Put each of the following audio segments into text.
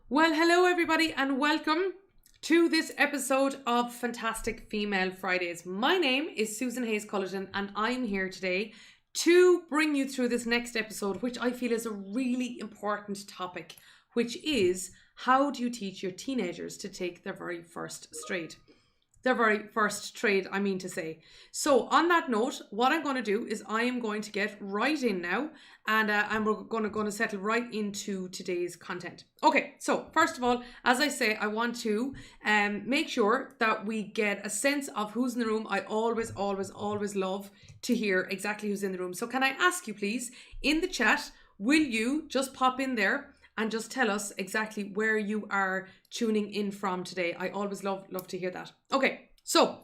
Well, hello everybody and welcome to this episode of Fantastic Female Fridays. My name is Susan Hayes Cullerton and I'm here today to bring you through this next episode, which I feel is a really important topic, which is how do you teach your teenagers to take their very first trade? I mean to say. So on that note, what I'm going to do is I am going to get right in now and we're going to settle right into today's content. Okay, so first of all, as I say, I want to make sure that we get a sense of who's in the room. I always love to hear exactly who's in the room. So can I ask you please, in the chat, will you just pop in there and just tell us exactly where you are tuning in from today? I always love to hear that. Okay, so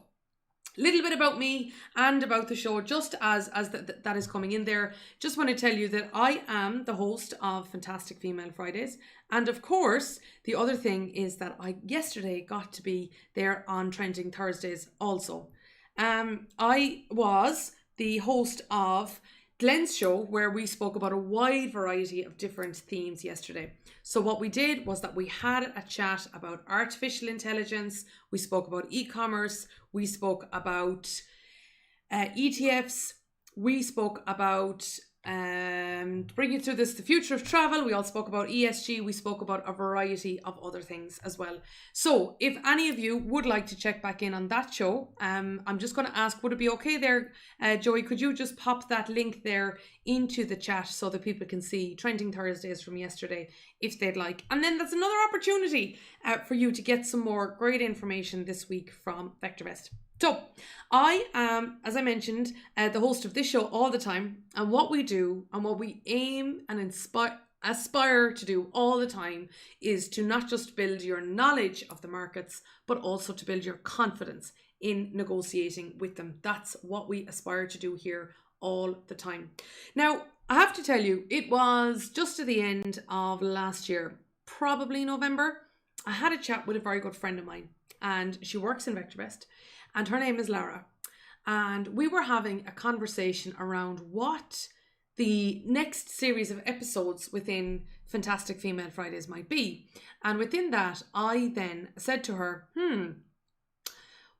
a little bit about me and about the show, just as that is coming in there. Just want to tell you that I am the host of Fantastic Female Fridays. And of course, the other thing is that I yesterday got to be there on Trending Thursdays also. I was the host of Glenn's show, where we spoke about a wide variety of different themes yesterday. So what we did was that we had a chat about artificial intelligence, we spoke about e-commerce, we spoke about ETFs, we spoke about bringing through this the future of travel. We all spoke about ESG. We spoke about a variety of other things as well. So if any of you would like to check back in on that show, I'm just going to ask, would it be okay there, Joey, could you just pop that link there into the chat so that people can see Trending Thursdays from yesterday if they'd like. And then that's another opportunity for you to get some more great information this week from VectorVest. So I am, as I mentioned, the host of this show all the time, and what we do and what we aim and aspire to do all the time is to not just build your knowledge of the markets, but also to build your confidence in negotiating with them. That's what we aspire to do here all the time. Now, I have to tell you, it was just at the end of last year, probably November, I had a chat with a very good friend of mine, and she works in VectorVest. And her name is Lara. And we were having a conversation around what the next series of episodes within Fantastic Female Fridays might be. And within that, I then said to her,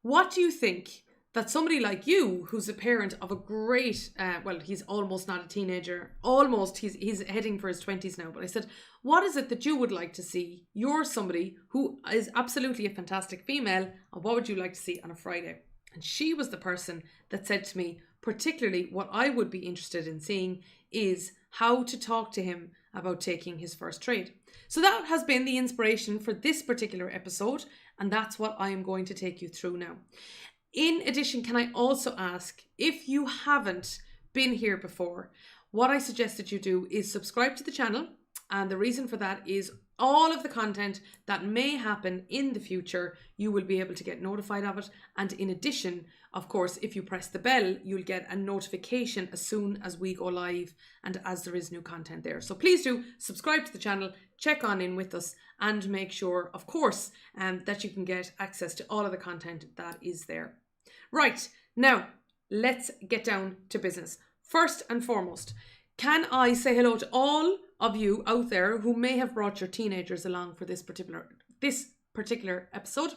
what do you think that somebody like you, who's a parent of a great, well, he's almost not a teenager, he's heading for his 20s now. But I said, what is it that you would like to see? You're somebody who is absolutely a fantastic female, and what would you like to see on a Friday? And she was the person that said to me, particularly what I would be interested in seeing is how to talk to him about taking his first trade. So that has been the inspiration for this particular episode, and that's what I am going to take you through now. In addition, can I also ask, if you haven't been here before, what I suggest that you do is subscribe to the channel. And the reason for that is all of the content that may happen in the future, you will be able to get notified of it. And in addition, of course, if you press the bell, you'll get a notification as soon as we go live and as there is new content there. So please do subscribe to the channel, check on in with us, and make sure, of course, that you can get access to all of the content that is there. Right, now let's get down to business. First and foremost, can I say hello to all of you out there who may have brought your teenagers along for this particular episode?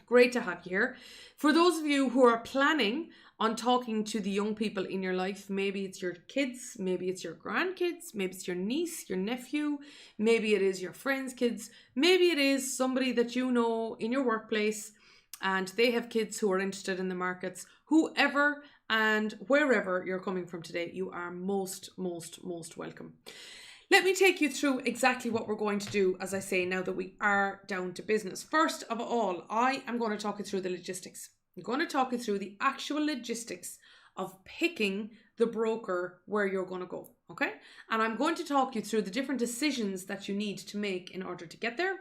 Great to have you here. For those of you who are planning on talking to the young people in your life, maybe it's your kids, maybe it's your grandkids, maybe it's your niece, your nephew, maybe it is your friends' kids, maybe it is somebody that you know in your workplace and they have kids who are interested in the markets. Whoever and wherever you're coming from today, you are most welcome. Let me take you through exactly what we're going to do, as I say, now that we are down to business. First of all, I am going to talk you through the logistics. I'm going to talk you through the actual logistics of picking the broker where you're going to go, okay? And I'm going to talk you through the different decisions that you need to make in order to get there.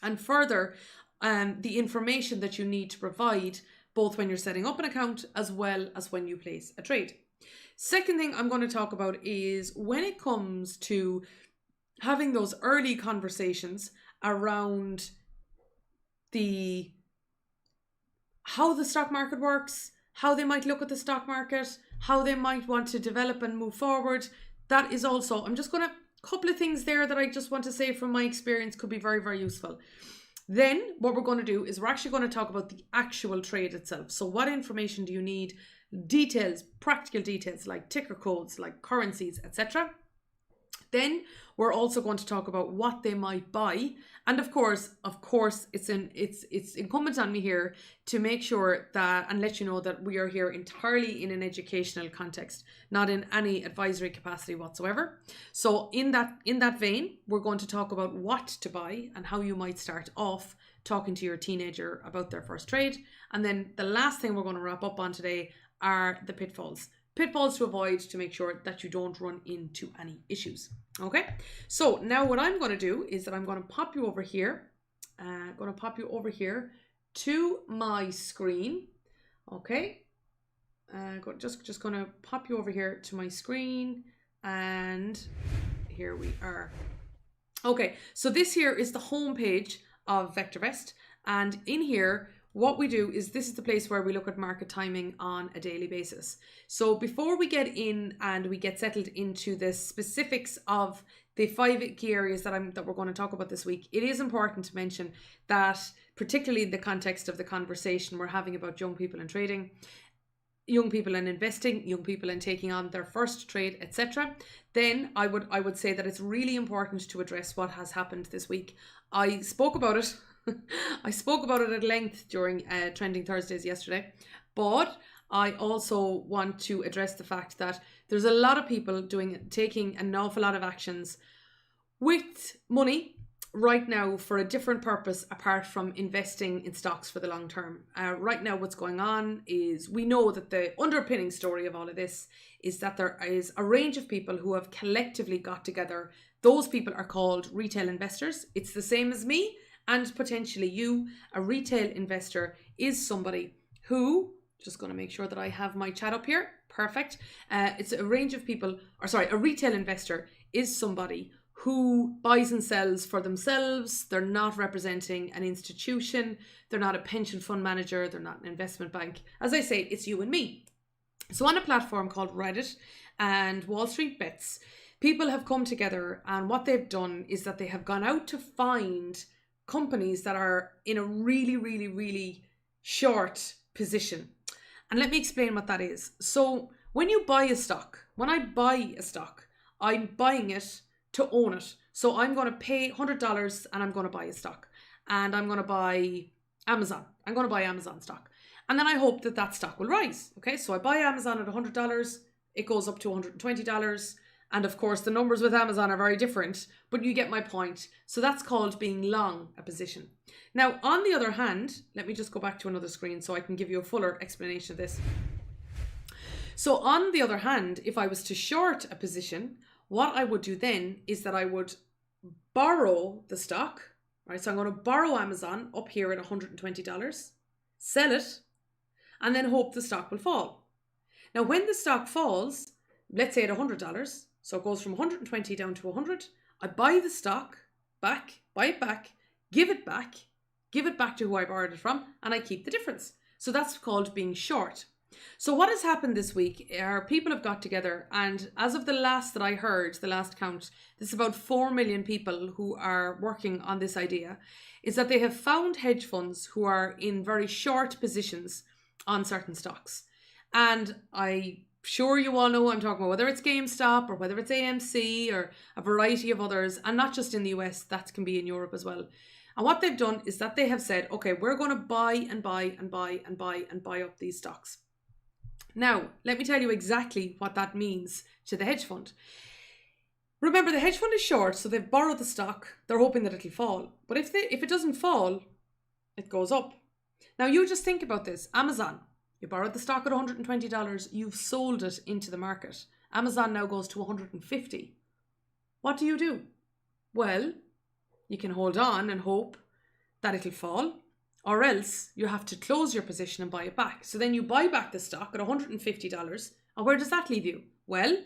And further, the information that you need to provide both when you're setting up an account as well as when you place a trade. Second thing I'm going to talk about is when it comes to having those early conversations around how the stock market works, how they might look at the stock market, how they might want to develop and move forward. That is also, I'm just going to couple of things there that I just want to say from my experience could be very, very useful. Then what we're going to do is we're actually going to talk about the actual trade itself. So what information do you need? Details, practical details like ticker codes, like currencies, etc. Then we're also going to talk about what they might buy. And of course, it's incumbent on me here to make sure that and let you know that we are here entirely in an educational context, not in any advisory capacity whatsoever. So in that vein, we're going to talk about what to buy and how you might start off talking to your teenager about their first trade. And then the last thing we're going to wrap up on today are the pitfalls to avoid to make sure that you don't run into any issues. Okay, so now what I'm going to do is that I'm going to pop you over here. To my screen. Okay, just going to pop you over here to my screen, and here we are. Okay, so this here is the home page of VectorVest, and in here what we do is this is the place where we look at market timing on a daily basis. So before we get in and we get settled into the specifics of the 5 key areas that we're going to talk about this week, it is important to mention that, particularly in the context of the conversation we're having about young people and trading, young people and investing, young people and taking on their first trade, etc., then I would say that it's really important to address what has happened this week. I spoke about it. I spoke about it at length during Trending Thursdays yesterday, but I also want to address the fact that there's a lot of people taking an awful lot of actions with money right now for a different purpose apart from investing in stocks for the long term. Right now what's going on is we know that the underpinning story of all of this is that there is a range of people who have collectively got together. Those people are called retail investors. It's the same as me. And potentially you, a retail investor, is somebody who, just going to make sure that I have my chat up here. Perfect. It's a range of people, a retail investor is somebody who buys and sells for themselves. They're not representing an institution. They're not a pension fund manager. They're not an investment bank. As I say, it's you and me. So on a platform called Reddit and Wall Street Bets, people have come together, and what they've done is that they have gone out to find companies that are in a really, really, really short position. And let me explain what that is. So when I buy a stock, I'm buying it to own it. So I'm going to pay $100 and I'm going to buy a stock. And I'm going to buy Amazon. I'm going to buy Amazon stock. And then I hope that stock will rise. Okay, so I buy Amazon at $100. It goes up to $120. And of course, the numbers with Amazon are very different, but you get my point. So that's called being long a position. Now, on the other hand, let me just go back to another screen so I can give you a fuller explanation of this. So on the other hand, if I was to short a position, what I would do then is that I would borrow the stock, right? So I'm going to borrow Amazon up here at $120, sell it, and then hope the stock will fall. Now, when the stock falls, let's say at $100, so it goes from 120 down to 100. I buy the stock back, give it back to who I borrowed it from, and I keep the difference. So that's called being short. So what has happened this week are people have got together, and as of the last that I heard, the last count, there's about 4 million people who are working on this idea, is that they have found hedge funds who are in very short positions on certain stocks. And sure you all know what I'm talking about, whether it's GameStop or whether it's AMC or a variety of others, and not just in the US, that can be in Europe as well. And what they've done is that they have said, okay, we're going to buy up these stocks. Now, let me tell you exactly what that means to the hedge fund. Remember, the hedge fund is short, so they've borrowed the stock. They're hoping that it'll fall. But if it doesn't fall, it goes up. Now, you just think about this. Amazon. You borrowed the stock at $120, you've sold it into the market. Amazon now goes to $150. What do? Well, you can hold on and hope that it'll fall, or else you have to close your position and buy it back. So then you buy back the stock at $150, and where does that leave you? Well,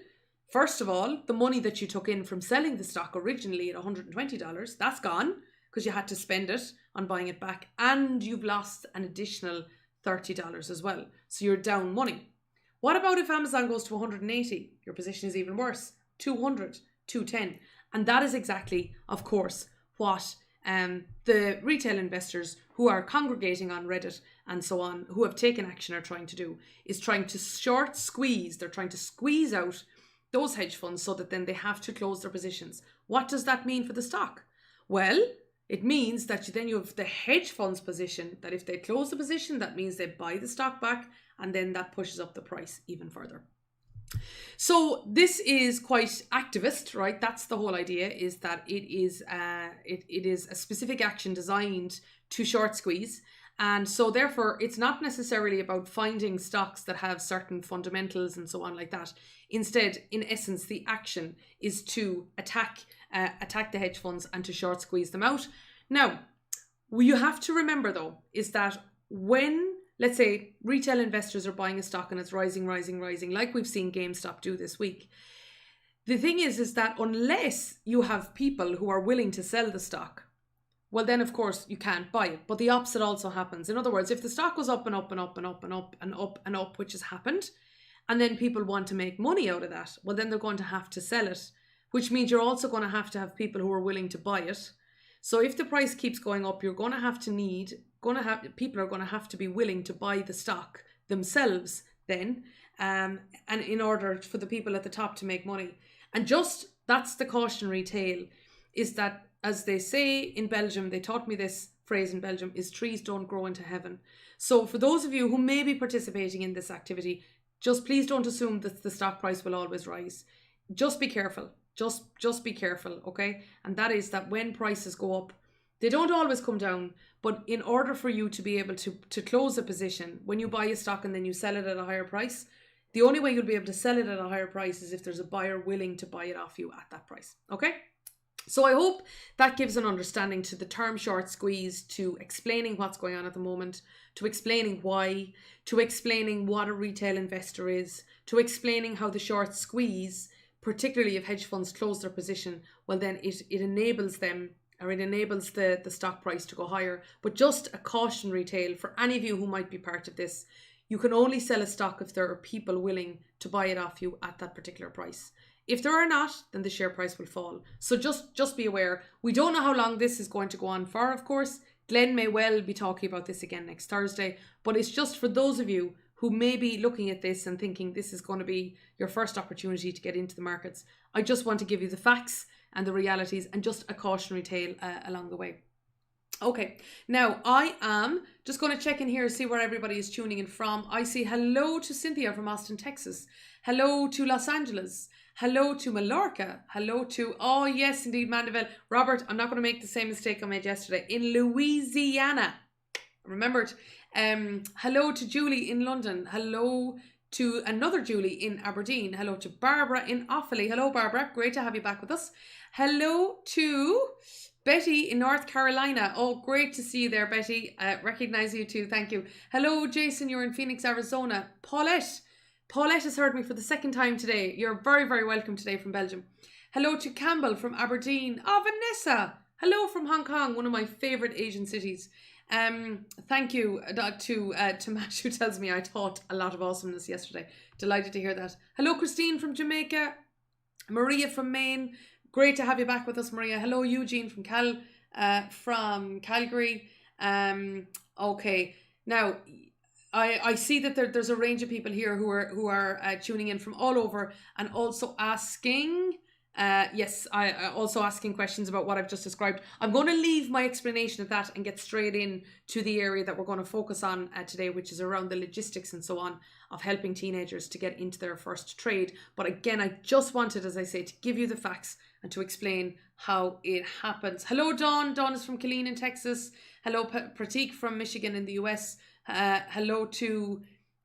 first of all, the money that you took in from selling the stock originally at $120, that's gone because you had to spend it on buying it back, and you've lost an additional $30 as well. So you're down money. What about if Amazon goes to 180? Your position is even worse. 200, 210. And that is exactly, of course, what the retail investors who are congregating on Reddit and so on, who have taken action, are trying to do, is trying to short squeeze. They're trying to squeeze out those hedge funds so that then they have to close their positions. What does that mean for the stock? Well, it means that then you have the hedge funds position, that if they close the position, that means they buy the stock back, and then that pushes up the price even further. So this is quite activist, right? That's the whole idea, is that it is a specific action designed to short squeeze. And so therefore, it's not necessarily about finding stocks that have certain fundamentals and so on like that. Instead, in essence, the action is to attack the hedge funds and to short squeeze them out. Now, what you have to remember though, is that when, let's say, retail investors are buying a stock and it's rising, like we've seen GameStop do this week, the thing is that unless you have people who are willing to sell the stock, well then of course you can't buy it. But the opposite also happens. In other words, if the stock goes up and up and up and up and up and up and up, which has happened, and then people want to make money out of that, well then they're going to have to sell it, which means you're also going to have people who are willing to buy it. So if the price keeps going up, people are going to have to be willing to buy the stock themselves then, and in order for the people at the top to make money. And just, that's the cautionary tale, is that, as they say in Belgium, they taught me this phrase in Belgium, is trees don't grow into heaven. So for those of you who may be participating in this activity, just please don't assume that the stock price will always rise. Just be careful. Just be careful, okay? And that is that when prices go up, they don't always come down, but in order for you to be able to close a position, when you buy a stock and then you sell it at a higher price, the only way you'll be able to sell it at a higher price is if there's a buyer willing to buy it off you at that price, okay? So I hope that gives an understanding to the term short squeeze, to explaining what's going on at the moment, to explaining why, to explaining what a retail investor is, to explaining how the short squeeze, particularly if hedge funds close their position, well then it enables them, or it enables the stock price to go higher. But just a cautionary tale for any of you who might be part of this, you can only sell a stock if there are people willing to buy it off you at that particular price. If there are not, then the share price will fall. So just be aware. We don't know how long this is going to go on for, of course. Glenn may well be talking about this again next Thursday, but it's just for those of you who may be looking at this and thinking this is going to be your first opportunity to get into the markets. I just want to give you the facts and the realities and just a cautionary tale along the way. Okay, now I am just going to check in here, see where everybody is tuning in from. I see hello to Cynthia from Austin, Texas. Hello to Los Angeles. Hello to Mallorca. Hello to, oh yes, indeed, Mandeville. Robert, I'm not going to make the same mistake I made yesterday. In Louisiana. Remembered. Hello to Julie in London. Hello to another Julie in Aberdeen. Hello to Barbara in Offaly. Hello, Barbara. Great to have you back with us. Hello to Betty in North Carolina. Oh, great to see you there, Betty. Recognize you too. Thank you. Hello, Jason. You're in Phoenix, Arizona. Paulette has heard me for the second time today. You're very, very welcome today from Belgium. Hello to Campbell from Aberdeen. Oh, Vanessa. Hello from Hong Kong, one of my favourite Asian cities. Thank you to Matt, who tells me I taught a lot of awesomeness yesterday. Delighted to hear that. Hello, Christine from Jamaica. Maria from Maine. Great to have you back with us, Maria. Hello, Eugene from Calgary. Okay. Now, I see that there's a range of people here who are tuning in from all over and also asking. Also asking questions about what I've just described. I'm going to leave my explanation of that and get straight in to the area that we're going to focus on today, which is around the logistics and so on of helping teenagers to get into their first trade. But again, I just wanted, as I say, to give you the facts and to explain how it happens. Hello, Dawn. Dawn is from Killeen in Texas. Hello, Pratik from Michigan in the US. Hello to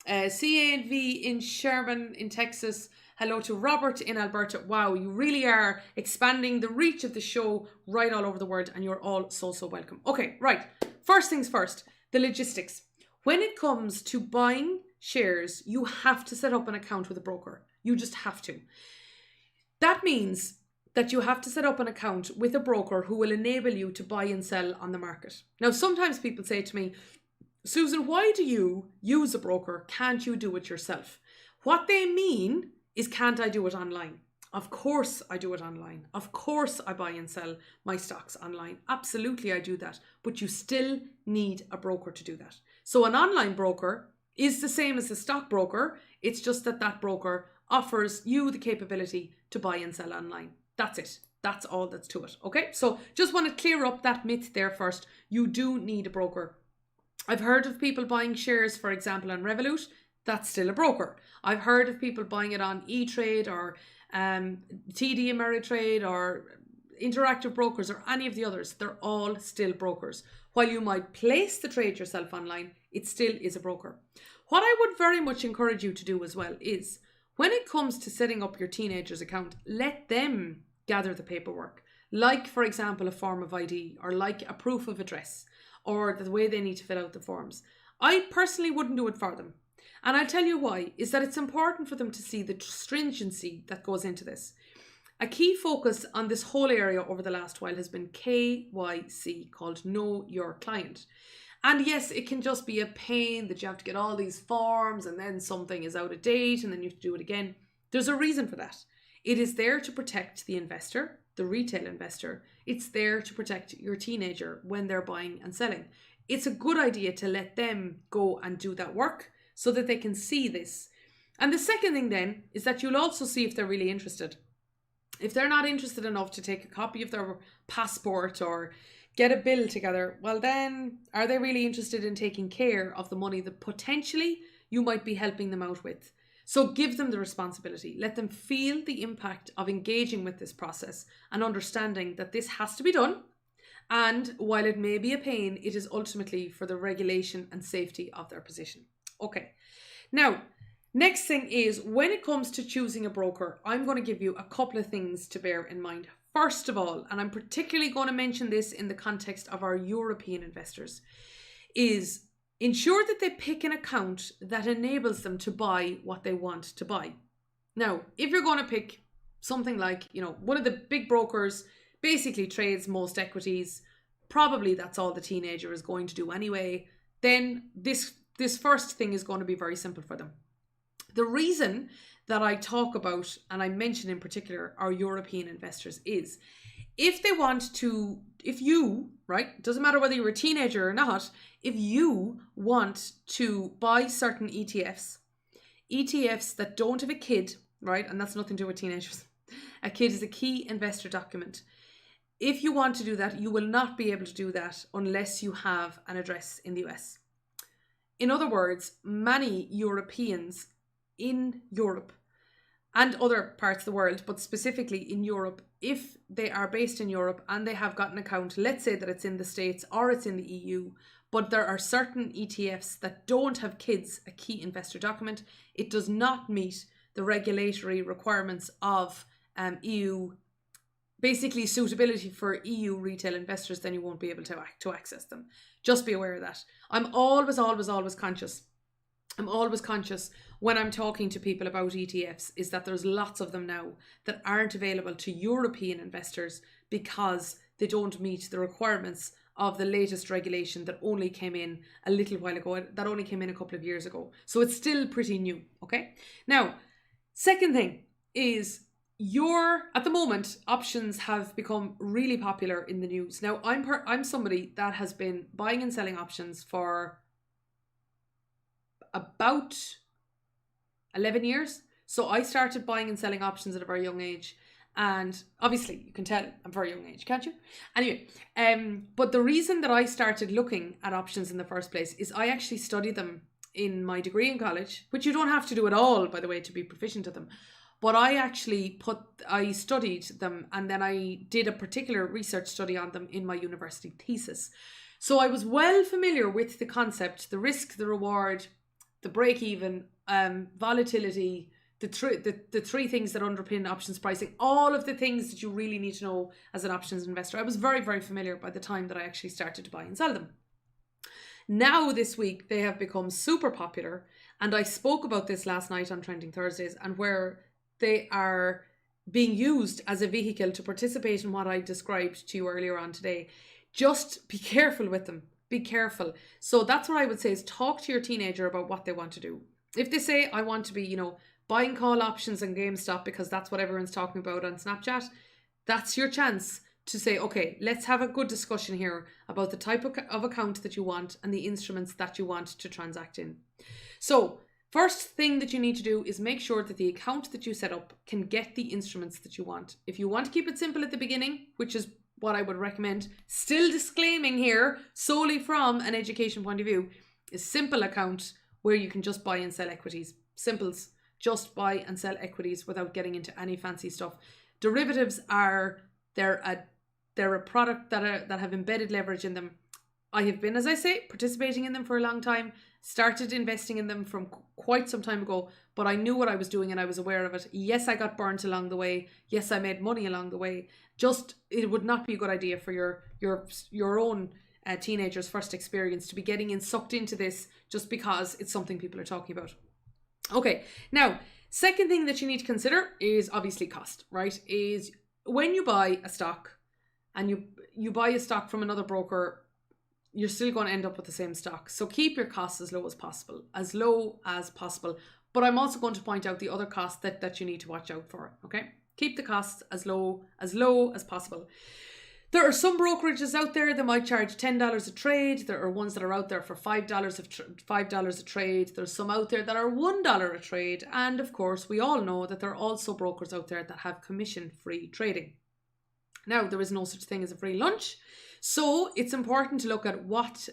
CA&V in Sherman in Texas. Hello to Robert in Alberta. Wow, you really are expanding the reach of the show right all over the world, and you're all so welcome. Okay, right. First things first, the logistics. When it comes to buying shares, you have to set up an account with a broker. You just have to. That means that you have to set up an account with a broker who will enable you to buy and sell on the market. Now, sometimes people say to me, Susan, why do you use a broker? Can't you do it yourself? What they mean is, can't I do it online? Of course I do it online. Of course I buy and sell my stocks online. Absolutely I do that. But you still need a broker to do that. So an online broker is the same as a stockbroker. It's just that that broker offers you the capability to buy and sell online. That's it. That's all that's to it. Okay, so just want to clear up that myth there first. You do need a broker. I've heard of people buying shares, for example, on Revolut. That's still a broker. I've heard of people buying it on E-Trade or TD Ameritrade or Interactive Brokers or any of the others. They're all still brokers. While you might place the trade yourself online, it still is a broker. What I would very much encourage you to do as well is, when it comes to setting up your teenager's account, let them gather the paperwork. Like, for example, a form of ID or like a proof of address or the way they need to fill out the forms. I personally wouldn't do it for them. And I'll tell you why, is that it's important for them to see the stringency that goes into this. A key focus on this whole area over the last while has been KYC, called Know Your Client. And yes, it can just be a pain that you have to get all these forms and then something is out of date and then you have to do it again. There's a reason for that. It is there to protect the investor, the retail investor. It's there to protect your teenager when they're buying and selling. It's a good idea to let them go and do that work so that they can see this. And the second thing then is that you'll also see if they're really interested. If they're not interested enough to take a copy of their passport or get a bill together, well then, are they really interested in taking care of the money that potentially you might be helping them out with? So give them the responsibility. Let them feel the impact of engaging with this process and understanding that this has to be done. And while it may be a pain, it is ultimately for the regulation and safety of their position. Okay. Now, next thing is, when it comes to choosing a broker, I'm going to give you a couple of things to bear in mind. First of all, and I'm particularly going to mention this in the context of our European investors, is ensure that they pick an account that enables them to buy what they want to buy. Now, if you're going to pick something like, one of the big brokers basically trades most equities, probably that's all the teenager is going to do anyway, then this first thing is going to be very simple for them. The reason that I talk about, and I mention in particular, our European investors is, if you, right, doesn't matter whether you're a teenager or not, if you want to buy certain ETFs that don't have a kid, right, and that's nothing to do with teenagers. A kid is a key investor document. If you want to do that, you will not be able to do that unless you have an address in the US. In other words, many Europeans in Europe and other parts of the world, but specifically in Europe, if they are based in Europe and they have got an account, let's say that it's in the States or it's in the EU, but there are certain ETFs that don't have kids, a key investor document, it does not meet the regulatory requirements of EU, basically suitability for EU retail investors, then you won't be able to access them. Just be aware of that. I'm always conscious. I'm always conscious when I'm talking to people about ETFs is that there's lots of them now that aren't available to European investors because they don't meet the requirements of the latest regulation that only came in a little while ago, that only came in a couple of years ago. So it's still pretty new, okay? Now, second thing is, at the moment, options have become really popular in the news. Now, I'm somebody that has been buying and selling options for about 11 years. So I started buying and selling options at a very young age. And obviously, you can tell I'm very young age, can't you? Anyway, but the reason that I started looking at options in the first place is I actually studied them in my degree in college, which you don't have to do at all, by the way, to be proficient at them. But I studied them, and then I did a particular research study on them in my university thesis. So I was well familiar with the concept, the risk, the reward, the break even, volatility, the three things that underpin options pricing, all of the things that you really need to know as an options investor. I was very, very familiar by the time that I actually started to buy and sell them. Now this week, they have become super popular, and I spoke about this last night on Trending Thursdays, and where they are being used as a vehicle to participate in what I described to you earlier on today. Just be careful with them. Be careful. So that's what I would say, is talk to your teenager about what they want to do. If they say, I want to be, buying call options on GameStop because that's what everyone's talking about on Snapchat, that's your chance to say, okay, let's have a good discussion here about the type of account that you want and the instruments that you want to transact in. So first thing that you need to do is make sure that the account that you set up can get the instruments that you want. If you want to keep it simple at the beginning, which is what I would recommend, still disclaiming here solely from an education point of view, is simple account where you can just buy and sell equities. Simples, just buy and sell equities without getting into any fancy stuff. Derivatives they're a product that have embedded leverage in them. I have been, as I say, participating in them for a long time, started investing in them from quite some time ago, but I knew what I was doing and I was aware of it. Yes, I got burnt along the way. Yes, I made money along the way. Just, it would not be a good idea for your own teenager's first experience to be getting sucked into this just because it's something people are talking about. Okay, now, second thing that you need to consider is obviously cost, right? Is when you buy a stock and you buy a stock from another broker, you're still going to end up with the same stock. So keep your costs as low as possible, But I'm also going to point out the other costs that you need to watch out for, okay? Keep the costs as low as possible. There are some brokerages out there that might charge $10 a trade. There are ones that are out there for $5 a trade. There's some out there that are $1 a trade. And of course, we all know that there are also brokers out there that have commission-free trading. Now, there is no such thing as a free lunch. So it's important to look at what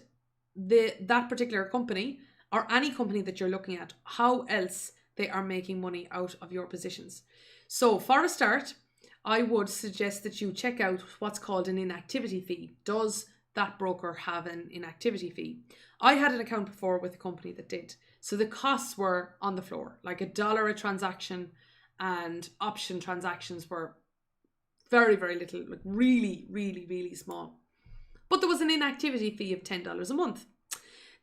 that particular company or any company that you're looking at, how else they are making money out of your positions. So for a start, I would suggest that you check out what's called an inactivity fee. Does that broker have an inactivity fee? I had an account before with a company that did. So the costs were on the floor, like $1 a transaction, and option transactions were very, very little, like really, really, really small. But there was an inactivity fee of $10 a month.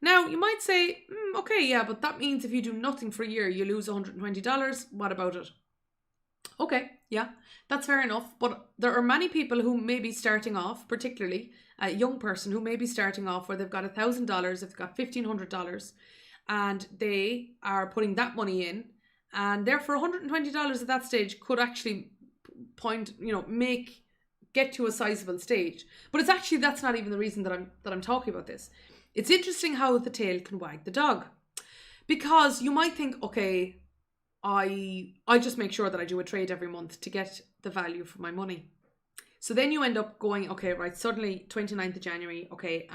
Now, you might say, okay, yeah, but that means if you do nothing for a year, you lose $120. What about it? Okay, yeah, that's fair enough. But there are many people who may be starting off, particularly a young person who may be starting off where they've got $1,000, they've got $1,500, and they are putting that money in, and therefore $120 at that stage could actually get to a sizable stage. But it's actually, that's not even the reason that I'm talking about this. It's interesting how the tail can wag the dog, because you might think, okay, I just make sure that I do a trade every month to get the value for my money. So then you end up going, okay, right, suddenly 29th of January, okay,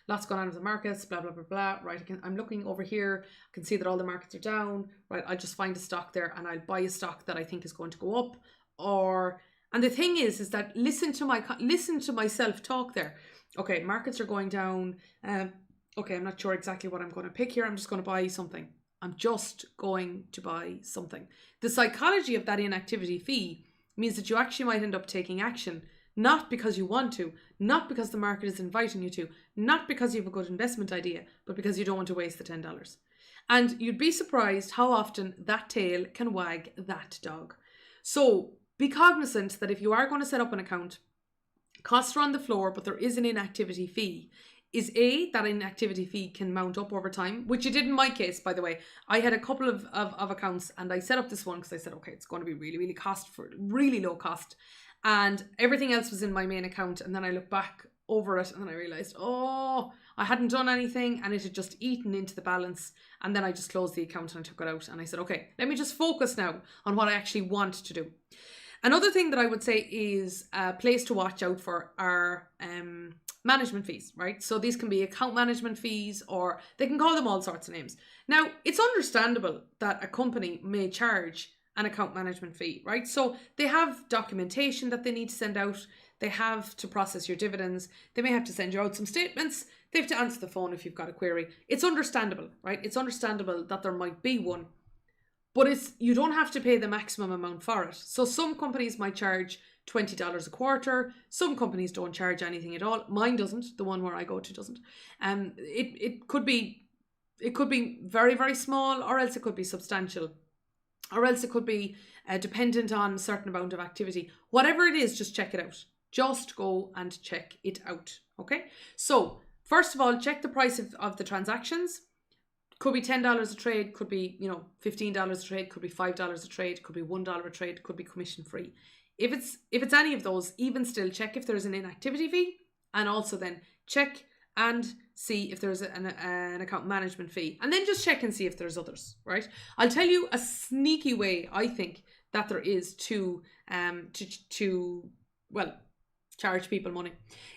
lots going on with the markets, blah, blah, blah, blah, right, I'm looking over here, I can see that all the markets are down, right, I'll just find a stock there and I'll buy a stock that I think is going to go up, and the thing is that listen to myself talk there. Okay, markets are going down, okay, I'm not sure exactly what I'm going to pick here, I'm just going to buy something. I'm just going to buy something. The psychology of that inactivity fee means that you actually might end up taking action, not because you want to, not because the market is inviting you to, not because you have a good investment idea, but because you don't want to waste the $10. And you'd be surprised how often that tail can wag that dog. So be cognizant that if you are going to set up an account, costs are on the floor, but there is an inactivity fee. Is that inactivity fee can mount up over time, which it did in my case, by the way. I had a couple of accounts and I set up this one because I said, okay, it's going to be really, really low cost. And everything else was in my main account. And then I looked back over it and then I realized, I hadn't done anything and it had just eaten into the balance. And then I just closed the account and I took it out. And I said, okay, let me just focus now on what I actually want to do. Another thing that I would say is a place to watch out for are management fees, right? So these can be account management fees, or they can call them all sorts of names. Now, it's understandable that a company may charge an account management fee, right? So they have documentation that they need to send out. They have to process your dividends. They may have to send you out some statements. They have to answer the phone if you've got a query. It's understandable, right? It's understandable that there might be one. But you don't have to pay the maximum amount for it. So some companies might charge $20 a quarter. Some companies don't charge anything at all. Mine doesn't. The one where I go to doesn't. It could be very, very small, or else it could be substantial, or else it could be dependent on a certain amount of activity. Whatever it is, just check it out. Just go and check it out. Okay. So first of all, check the price of the transactions. Could be $10 a trade, could be, $15 a trade, could be $5 a trade, could be $1 a trade, could be commission free. If it's any of those, even still check if there's an inactivity fee, and also then check and see if there's an account management fee, and then just check and see if there's others, right? I'll tell you a sneaky way I think that there is to charge people money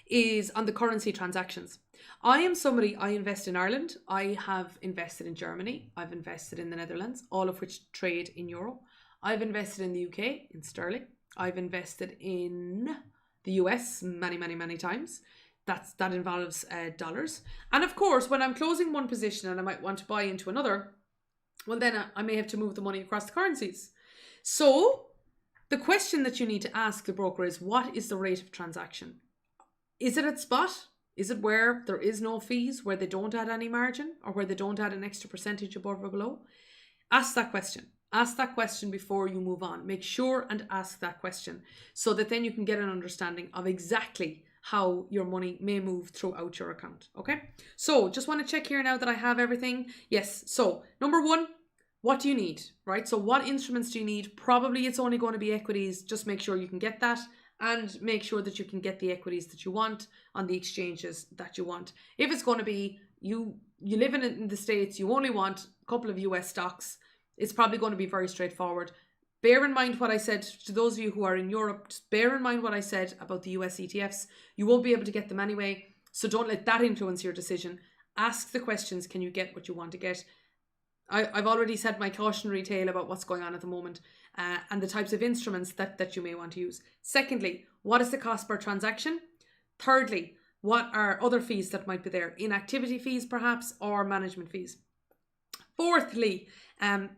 is on the currency transactions. I invest in Ireland. I have invested in Germany. I've invested in the Netherlands, all of which trade in euro. I've invested in the UK, in sterling. I've invested in the US many, many, many times. That involves dollars. And of course, when I'm closing one position and I might want to buy into another, well, then I may have to move the money across the currencies. So the question that you need to ask the broker is, what is the rate of transaction? Is it at spot? Is it where there is no fees, where they don't add any margin, or where they don't add an extra percentage above or below? Ask that question. Ask that question before you move on. Make sure and ask that question so that then you can get an understanding of exactly how your money may move throughout your account. Okay, so just want to check here now that I have everything. Yes, so number one, what do you need, right? So what instruments do you need? Probably it's only going to be equities. Just make sure you can get that, and make sure that you can get the equities that you want on the exchanges that you want. If it's going to be you live in the States, you only want a couple of US stocks, it's probably going to be very straightforward. Bear in mind what I said to those of you who are in Europe. Just bear in mind what I said about the US ETFs. You won't be able to get them anyway, so don't let that influence your decision. Ask the questions, can you get what you want to get? I've already said my cautionary tale about what's going on at the moment and the types of instruments that you may want to use. Secondly, what is the cost per transaction? Thirdly, what are other fees that might be there? Inactivity fees perhaps, or management fees. Fourthly,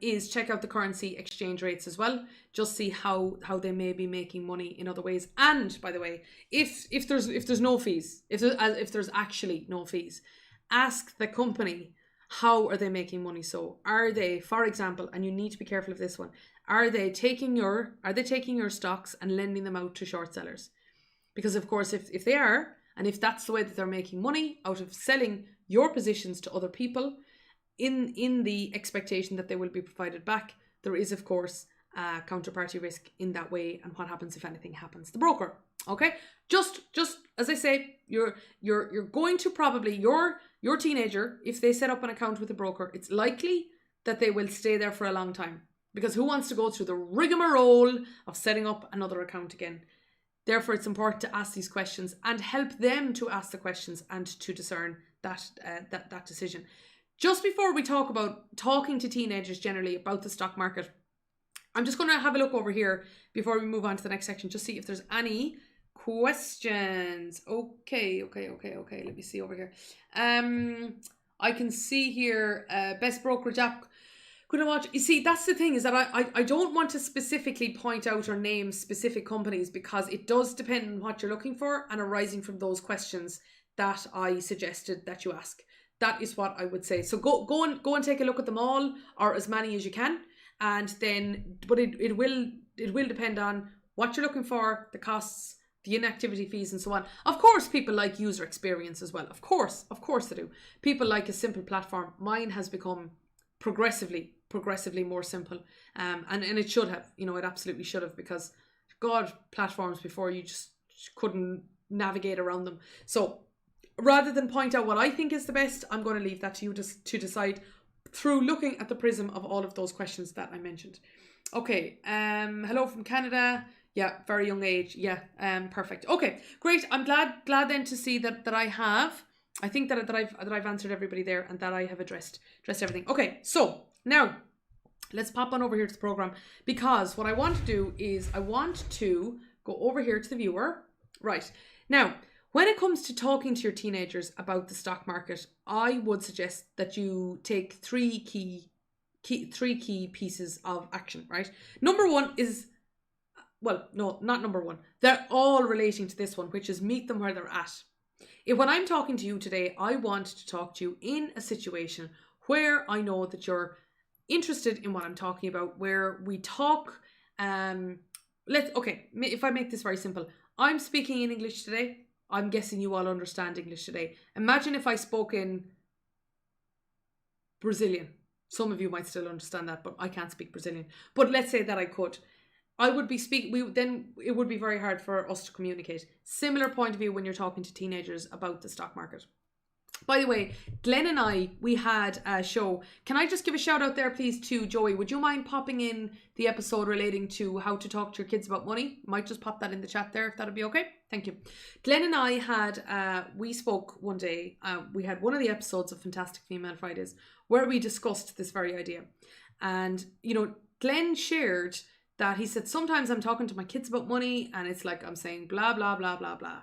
is check out the currency exchange rates as well. Just see how they may be making money in other ways. And by the way, if there's no fees, if there's actually no fees, ask the company, how are they making money? So are they, for example, and you need to be careful of this one, are they taking your stocks and lending them out to short sellers? Because of course, if they are, and if that's the way that they're making money out of selling your positions to other people, in the expectation that they will be provided back, there is of course counterparty risk in that way. And what happens if anything happens to the broker? Okay, just as I say, you're going to probably your teenager, if they set up an account with a broker, it's likely that they will stay there for a long time, because who wants to go through the rigmarole of setting up another account again? Therefore, it's important to ask these questions and help them to ask the questions and to discern that decision. Just before we talk about talking to teenagers generally about the stock market, I'm just going to have a look over here before we move on to the next section, just see if there's any questions. Okay. Let me see over here. I can see here best brokerage app. Could I watch? You see, that's the thing, is that I don't want to specifically point out or name specific companies, because it does depend on what you're looking for and arising from those questions that I suggested that you ask. That is what I would say. So go and take a look at them all, or as many as you can, and then, but it will depend on what you're looking for, the costs, the inactivity fees, and so on. Of course, people like user experience as well. Of course they do. People like a simple platform. Mine has become progressively more simple, and it should have. It absolutely should have, because God, platforms before, you just couldn't navigate around them. So rather than point out what I think is the best, I'm going to leave that to you to decide through looking at the prism of all of those questions that I mentioned. Okay, hello from Canada. Yeah, very young age. Yeah, perfect. Okay, great. I'm glad then to see that I think that I've answered everybody there, and that I have addressed everything. Okay, so now let's pop on over here to the program, because what I want to do is I want to go over here to the viewer. Right, now, when it comes to talking to your teenagers about the stock market, I would suggest that you take three key pieces of action, right? Number one is, well, no, not number one. They're all relating to this one, which is meet them where they're at. When I'm talking to you today, I want to talk to you in a situation where I know that you're interested in what I'm talking about, where we talk, if I make this very simple, I'm speaking in English today. I'm guessing you all understand English today. Imagine if I spoke in Brazilian. Some of you might still understand that, but I can't speak Brazilian. But let's say that I could. I would be then it would be very hard for us to communicate. Similar point of view when you're talking to teenagers about the stock market. By the way, Glenn and I, we had a show. Can I just give a shout out there, please, to Joey? Would you mind popping in the episode relating to how to talk to your kids about money? Might just pop that in the chat there, if that'd be okay. Thank you. Glenn and I had, we spoke one day. We had one of the episodes of Fantastic Female Fridays where we discussed this very idea. And, you know, Glenn shared that he said, sometimes I'm talking to my kids about money and it's like I'm saying blah, blah, blah, blah, blah.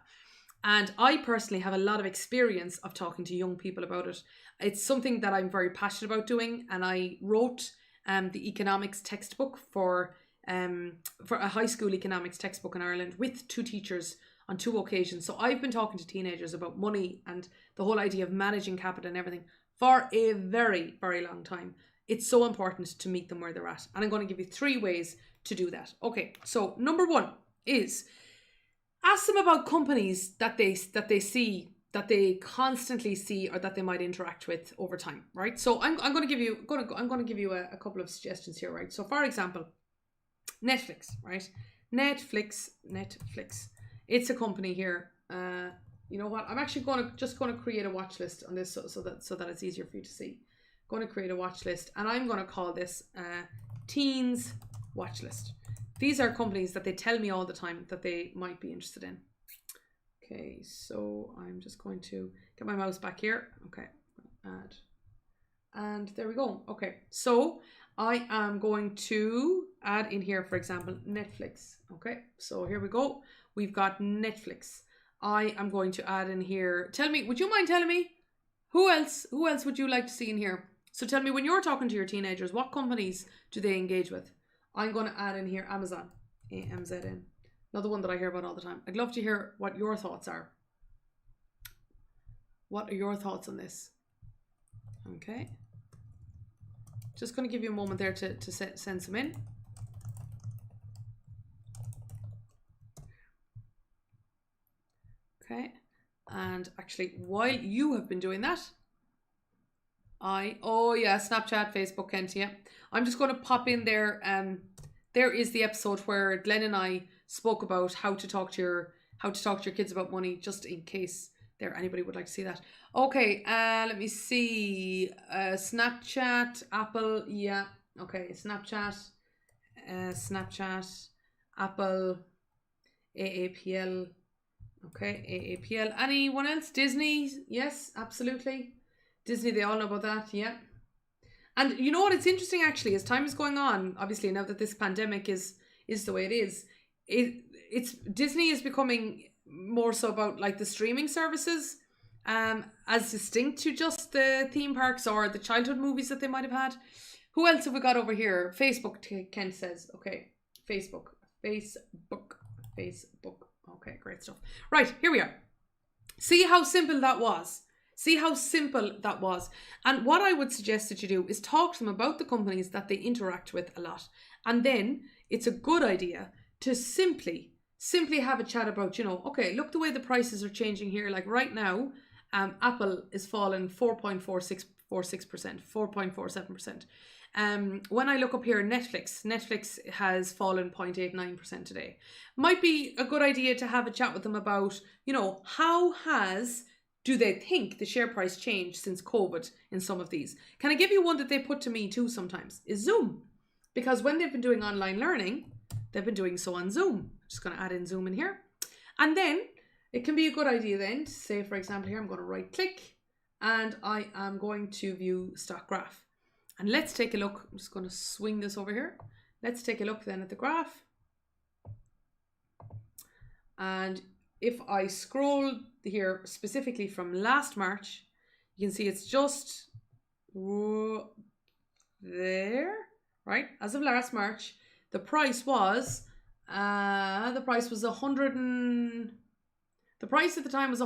And I personally have a lot of experience of talking to young people about it. It's something that I'm very passionate about doing. And I wrote the economics textbook for a high school economics textbook in Ireland with 2 teachers on 2 occasions. So I've been talking to teenagers about money and the whole idea of managing capital and everything for a very, very long time. It's so important to meet them where they're at. And I'm going to give you 3 ways to do that. Okay, so number 1 is ask them about companies that they see, that they constantly see, or that they might interact with over time, right? So I'm going to give you a couple of suggestions here, right? So for example, Netflix, right? Netflix. It's a company here. You know what? I'm actually going to create a watch list on this so that it's easier for you to see. Going to create a watch list, and I'm going to call this Teens Watch List. These are companies that they tell me all the time that they might be interested in. Okay, so I'm just going to get my mouse back here. Okay, add. And there we go. Okay, so I am going to add in here, for example, Netflix. Okay, so here we go. We've got Netflix. I am going to add in here. Tell me, would you mind telling me who else would you like to see in here? So tell me, when you're talking to your teenagers, what companies do they engage with? I'm going to add in here Amazon, AMZN. Another one that I hear about all the time. I'd love to hear what your thoughts are. What are your thoughts on this? Okay. Just going to give you a moment there to send some in. Okay. And actually, while you have been doing that, Snapchat, Facebook, Kent, yeah. I'm just going to pop in there. There is the episode where Glenn and I spoke about how to talk to your kids about money, just in case anybody would like to see that. Okay, let me see. Snapchat, Apple, yeah. Okay, Snapchat, Apple, AAPL. Okay, AAPL. Anyone else? Disney? Yes, absolutely. Disney, they all know about that, yeah. And you know what? It's interesting actually, as time is going on, obviously now that this pandemic is the way it is, it's Disney is becoming more so about like the streaming services, as distinct to just the theme parks or the childhood movies that they might have had. Who else have we got over here? Facebook, Ken says. Okay, Facebook. Okay, great stuff. Right, here we are. See how simple that was. And what I would suggest that you do is talk to them about the companies that they interact with a lot. And then it's a good idea to simply have a chat about, okay, look, the way the prices are changing here. Like right now, Apple is falling 4.46%, 4.47%. When I look up here, Netflix has fallen 0.89% today. Might be a good idea to have a chat with them about, how do they think the share price changed since COVID in some of these? Can I give you one that they put to me too sometimes? Is Zoom. Because when they've been doing online learning, they've been doing so on Zoom. I'm just going to add in Zoom in here. And then it can be a good idea then to say, for example, here I'm going to right click and I am going to view stock graph. And let's take a look. I'm just going to swing this over here. Let's take a look then at the graph. And if I scroll here specifically from last March, you can see it's just there, right? As of last March, the price was the price at the time was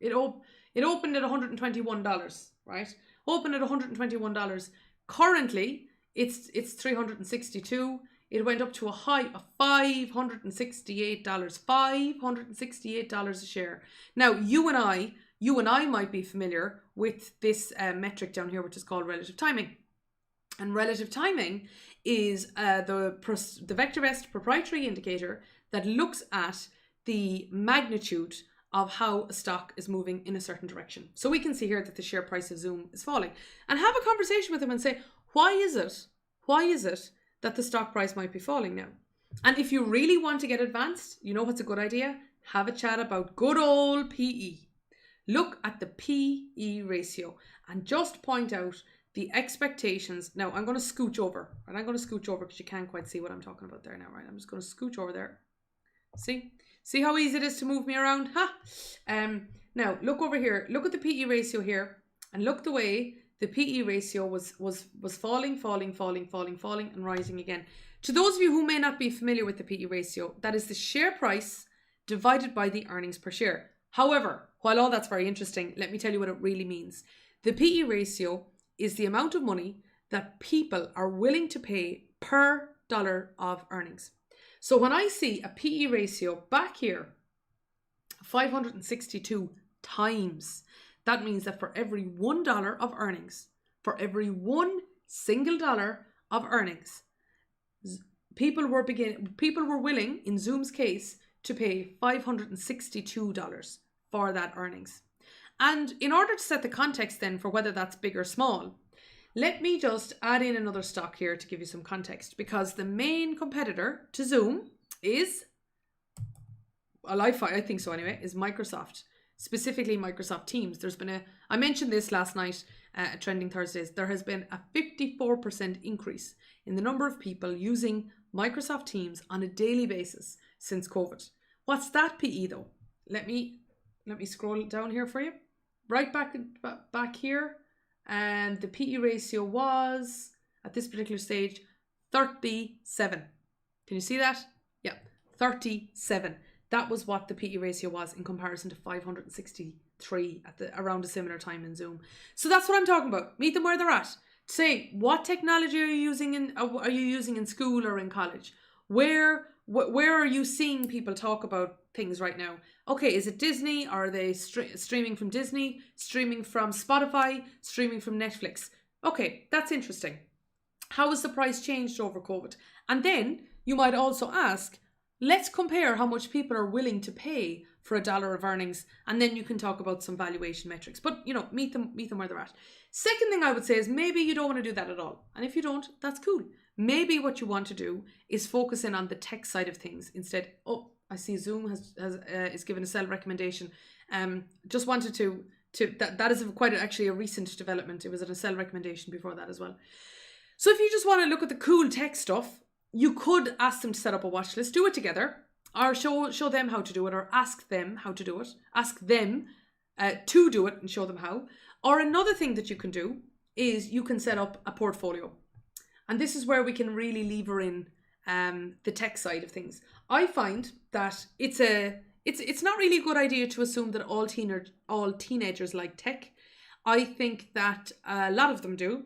it opened at $121, right? Opened at $121. Currently, it's $362. It went up to a high of $568. $568 a share. Now, you and I you and I might be familiar with this metric down here, which is called relative timing. And relative timing is the VectorVest proprietary indicator that looks at the magnitude of how a stock is moving in a certain direction. So we can see here that the share price of Zoom is falling, and have a conversation with them and say, why is it that the stock price might be falling now? And if you really want to get advanced, you know what's a good idea? Have a chat about good old PE. Look at the PE ratio and just point out the expectations. Now I'm going to scooch over, and I'm going to scooch over because you can't quite see what I'm talking about there now, right? I'm just going to scooch over there. See how easy it is to move me around? Now look over here. Look at the PE ratio here, and look the way the PE ratio was falling, and rising again. To those of you who may not be familiar with the PE ratio, that is the share price divided by the earnings per share. However, while all that's very interesting, let me tell you what it really means. The PE ratio is the amount of money that people are willing to pay per dollar of earnings. So when I see a PE ratio back here, 562 times, that means that for every $1 of earnings, for every one single dollar of earnings, people were willing, in Zoom's case, to pay $562 for that earnings. And in order to set the context then for whether that's big or small, let me just add in another stock here to give you some context, because the main competitor to Zoom is, well, I think so anyway, is Microsoft, specifically Microsoft Teams. I mentioned this last night at Trending Thursdays, there has been a 54% increase in the number of people using Microsoft Teams on a daily basis since COVID. What's that PE though? Let me scroll down here for you. Right back here, and the PE ratio was, at this particular stage, 37. Can you see that? Yeah, 37. That was what the PE ratio was in comparison to 563 around a similar time in Zoom. So that's what I'm talking about. Meet them where they're at. Say, what technology are you using in school or in college? Where are you seeing people talk about things right now? Okay, is it Disney? Are they streaming from Disney? Streaming from Spotify? Streaming from Netflix? Okay, that's interesting. How has the price changed over COVID? And then you might also ask, let's compare how much people are willing to pay for a dollar of earnings, and then you can talk about some valuation metrics. But, meet them where they're at. Second thing I would say is maybe you don't want to do that at all. And if you don't, that's cool. Maybe what you want to do is focus in on the tech side of things instead. Oh, I see Zoom is given a sell recommendation. Just wanted to that is quite actually a recent development. It was a sell recommendation before that as well. So if you just want to look at the cool tech stuff, you could ask them to set up a watch list, do it together, or show them how to do it, or ask them how to do it. Ask them to do it and show them how. Or another thing that you can do is you can set up a portfolio. And this is where we can really lever in the tech side of things. I find that it's not really a good idea to assume that all teenagers like tech. I think that a lot of them do,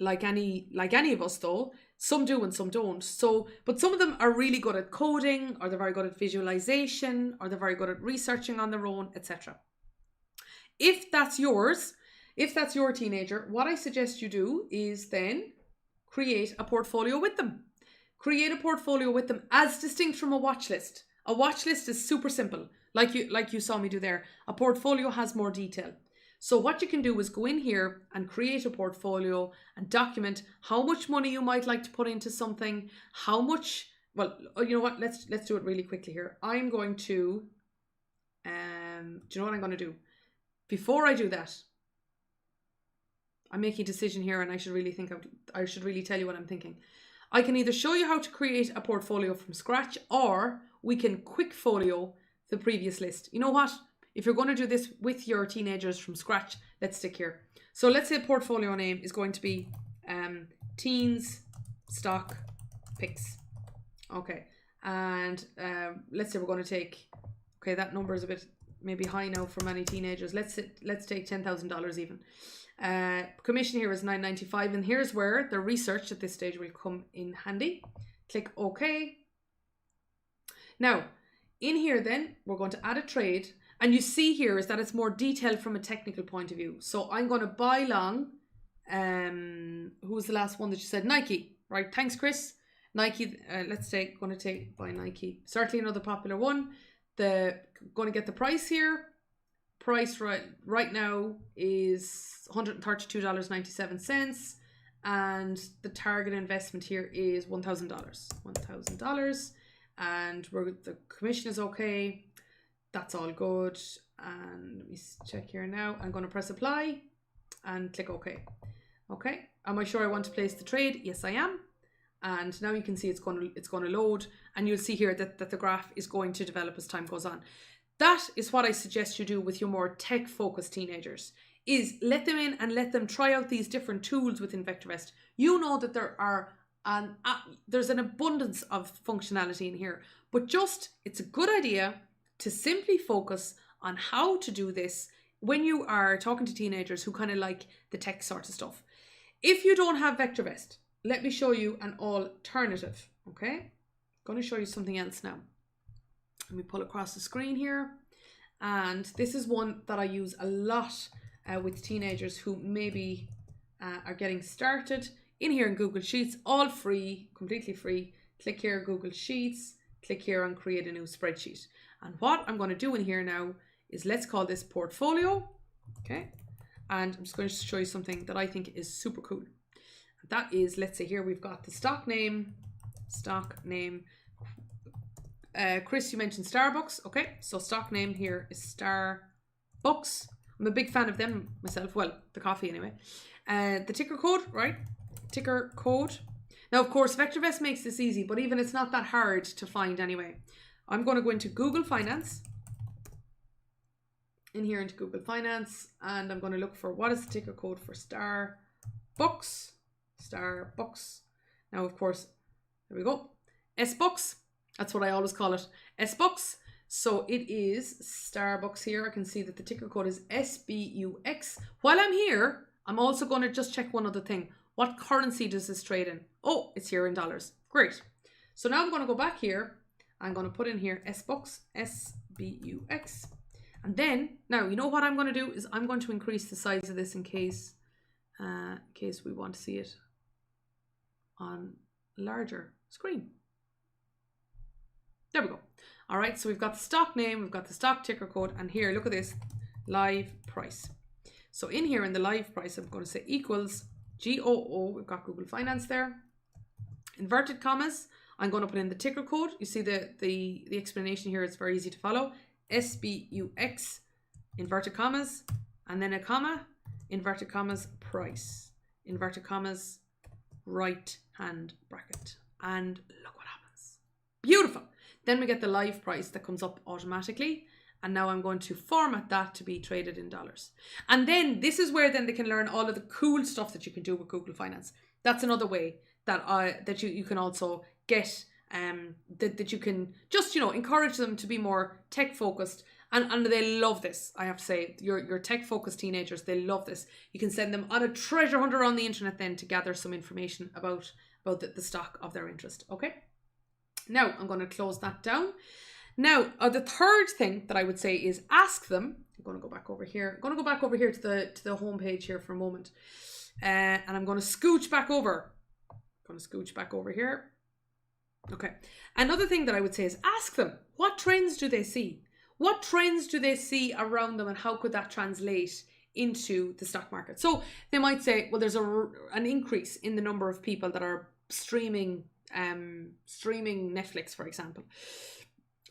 like any of us though. Some do and some don't. But some of them are really good at coding, or they're very good at visualization, or they're very good at researching on their own, etc. If that's your teenager, what I suggest you do is then create a portfolio with them. Create a portfolio with them as distinct from a watch list. A watch list is super simple, like you saw me do there. A portfolio has more detail. So what you can do is go in here and create a portfolio and document how much money you might like to put into something, how much, well, you know what, let's do it really quickly here. I'm going to, do you know what I'm going to do? Before I do that, I'm making a decision here, and I should really tell you what I'm thinking. I can either show you how to create a portfolio from scratch, or we can quick folio the previous list. You know what? If you're going to do this with your teenagers from scratch, let's stick here. So let's say portfolio name is going to be Teens Stock Picks. Okay. And let's say we're going to take, okay, that number is a bit maybe high now for many teenagers. Let's take $10,000 even. Commission here is $9.95, and here's where the research at this stage will come in handy. Click OK. Now, in here then, we're going to add a trade, And you see here is that it's more detailed from a technical point of view. So I'm going to buy long. Who was the last one that you said? Nike, right? Thanks, Chris. Nike. Buy Nike. Certainly another popular one. Going to get the price here. Price right now is $132.97, and the target investment here is $1,000. $1,000, and the commission is okay. That's all good. And let me check here now. I'm going to press apply and click OK. Okay. Am I sure I want to place the trade? Yes, I am. And now you can see it's going to load, and you'll see here that the graph is going to develop as time goes on. That is what I suggest you do with your more tech-focused teenagers, is let them in and let them try out these different tools within VectorVest. You know that there's an abundance of functionality in here, but it's a good idea to simply focus on how to do this when you are talking to teenagers who kind of like the tech sort of stuff. If you don't have VectorVest, let me show you an alternative, okay? I'm going to show you something else now. Let me pull across the screen here. And this is one that I use a lot with teenagers who maybe are getting started. In here in Google Sheets, all free, completely free. Click here, Google Sheets. Click here on create a new spreadsheet. And what I'm going to do in here now is let's call this portfolio. Okay. And I'm just going to show you something that I think is super cool. That is, let's say here we've got the stock name. Chris, you mentioned Starbucks. Okay, so stock name here is Starbucks. I'm a big fan of them myself. Well, the coffee anyway. The ticker code, right? Ticker code. Now, of course, VectorVest makes this easy, but even it's not that hard to find anyway. I'm going to go into Google Finance. In here into Google Finance, and I'm going to look for what is the ticker code for Starbucks. Starbucks. Now, of course, there we go. S-Bucks. That's what I always call it. S-Bucks. So it is Starbucks here. I can see that the ticker code is SBUX. While I'm here, I'm also going to just check one other thing. What currency does this trade in? Oh, it's here in dollars. Great. So now I'm going to go back here. I'm going to put in here S-Bucks, SBUX. And then, now, you know what I'm going to do is I'm going to increase the size of this in case we want to see it on a larger screen. There we go. All right, so we've got the stock name, we've got the stock ticker code, and here, look at this, live price. So in here in the live price, I'm going to say equals GOO, we've got Google Finance there. Inverted commas, I'm going to put in the ticker code. You see the explanation here, it's very easy to follow. SBUX, inverted commas, and then a comma, inverted commas, price, inverted commas, right hand bracket. And look what happens. Beautiful. Then we get the live price that comes up automatically. And now I'm going to format that to be traded in dollars. And then this is where then they can learn all of the cool stuff that you can do with Google Finance. That's another way that you can also get that you can just, encourage them to be more tech focused, and they love this. I have to say, your tech focused teenagers, they love this. You can send them on a treasure hunt around the internet then to gather some information about the stock of their interest. Okay, now I'm going to close that down. Now the third thing that I would say is ask them. I'm going to go back over here. I'm going to go back over here to the home page here for a moment, and I'm going to scooch back over. Here. Okay. Another thing that I would say is ask them, what trends do they see? What trends do they see around them, and how could that translate into the stock market? So they might say, well, there's an increase in the number of people that are streaming Netflix, for example.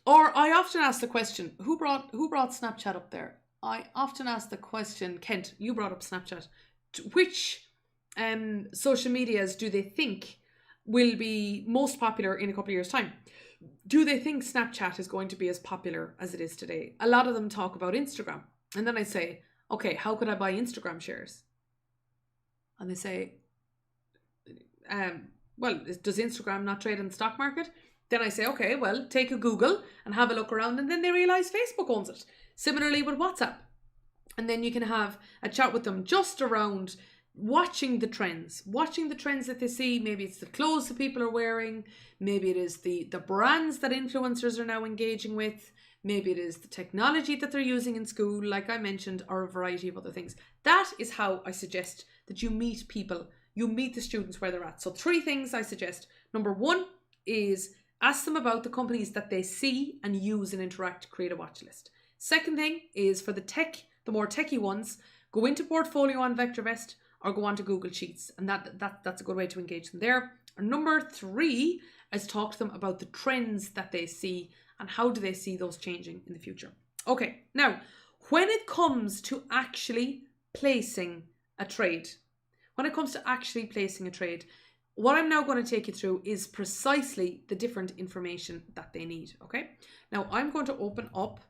Or I often ask the question, who brought Snapchat up there? I often ask the question, Kent, you brought up Snapchat. Which social medias do they think will be most popular in a couple of years' time? Do they think Snapchat is going to be as popular as it is today? A lot of them talk about Instagram. And then I say, okay, how could I buy Instagram shares? And they say, well, does Instagram not trade in the stock market? Then I say, okay, well, take a Google and have a look around. And then they realize Facebook owns it. Similarly with WhatsApp. And then you can have a chat with them just around watching the trends that they see. Maybe it's the clothes that people are wearing. Maybe it is the brands that influencers are now engaging with. Maybe it is the technology that they're using in school, like I mentioned, or a variety of other things. That is how I suggest that you meet people. You meet the students where they're at. So 3 things I suggest. Number 1 is ask them about the companies that they see and use and interact to create a watch list. Second thing is for the more techie ones, go into Portfolio on VectorVest or go on to Google Sheets. And that's a good way to engage them there. And number 3 is talk to them about the trends that they see and how do they see those changing in the future. Okay, now, when it comes to actually placing a trade, what I'm now going to take you through is precisely the different information that they need, okay? Now, I'm going to open up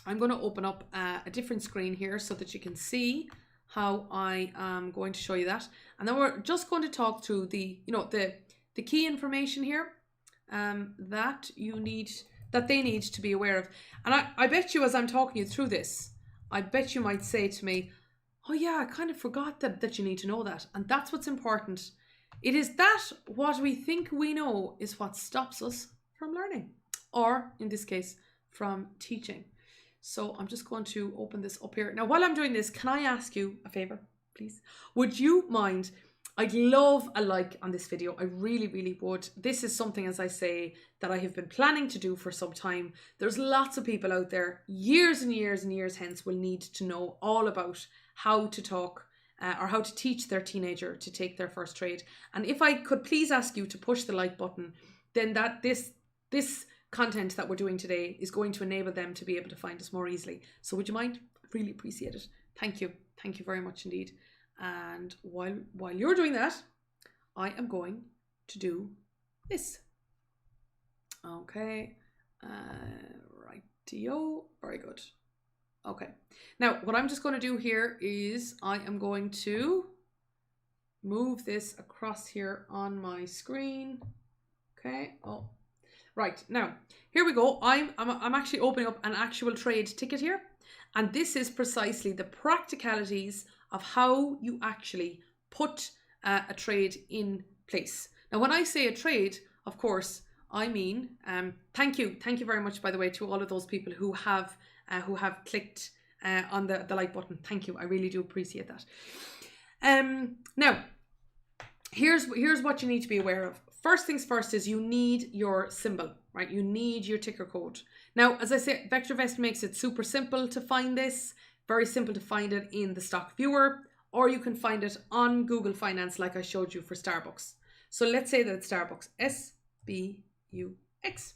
a different screen here so that you can see how I am going to show you that. And then we're just going to talk through the key information here that they need to be aware of. And I bet you, as I'm talking you through this, I bet you might say to me, oh yeah, I kind of forgot that you need to know that. And that's what's important. It is that what we think we know is what stops us from learning, or in this case, from teaching. So I'm just going to open this up here. Now, while I'm doing this, can I ask you a favor, please? Would you mind? I'd love a like on this video. I really, really would. This is something, as I say, that I have been planning to do for some time. There's lots of people out there, years and years and years hence, will need to know all about how to talk or how to teach their teenager to take their first trade. And if I could please ask you to push the like button, then this content that we're doing today is going to enable them to be able to find us more easily. So would you mind? I really appreciate it. Thank you. Thank you very much indeed. And while you're doing that, I am going to do this. Okay. Rightio. Very good. Okay. Now, what I'm just going to do here is I am going to move this across here on my screen. Okay. Oh, right. Now, here we go. I'm actually opening up an actual trade ticket here. And this is precisely the practicalities of how you actually put a trade in place. Now, when I say a trade, of course, I mean, thank you very much, by the way, to all of those people who have clicked on the like button. Thank you, I really do appreciate that. Now, here's what you need to be aware of. First things first is you need your symbol, right? You need your ticker code. Now, as I said, VectorVest makes it super simple to find this. Very simple to find it in the stock viewer, or you can find it on Google Finance like I showed you for Starbucks. So let's say that it's Starbucks, S-B-U-X.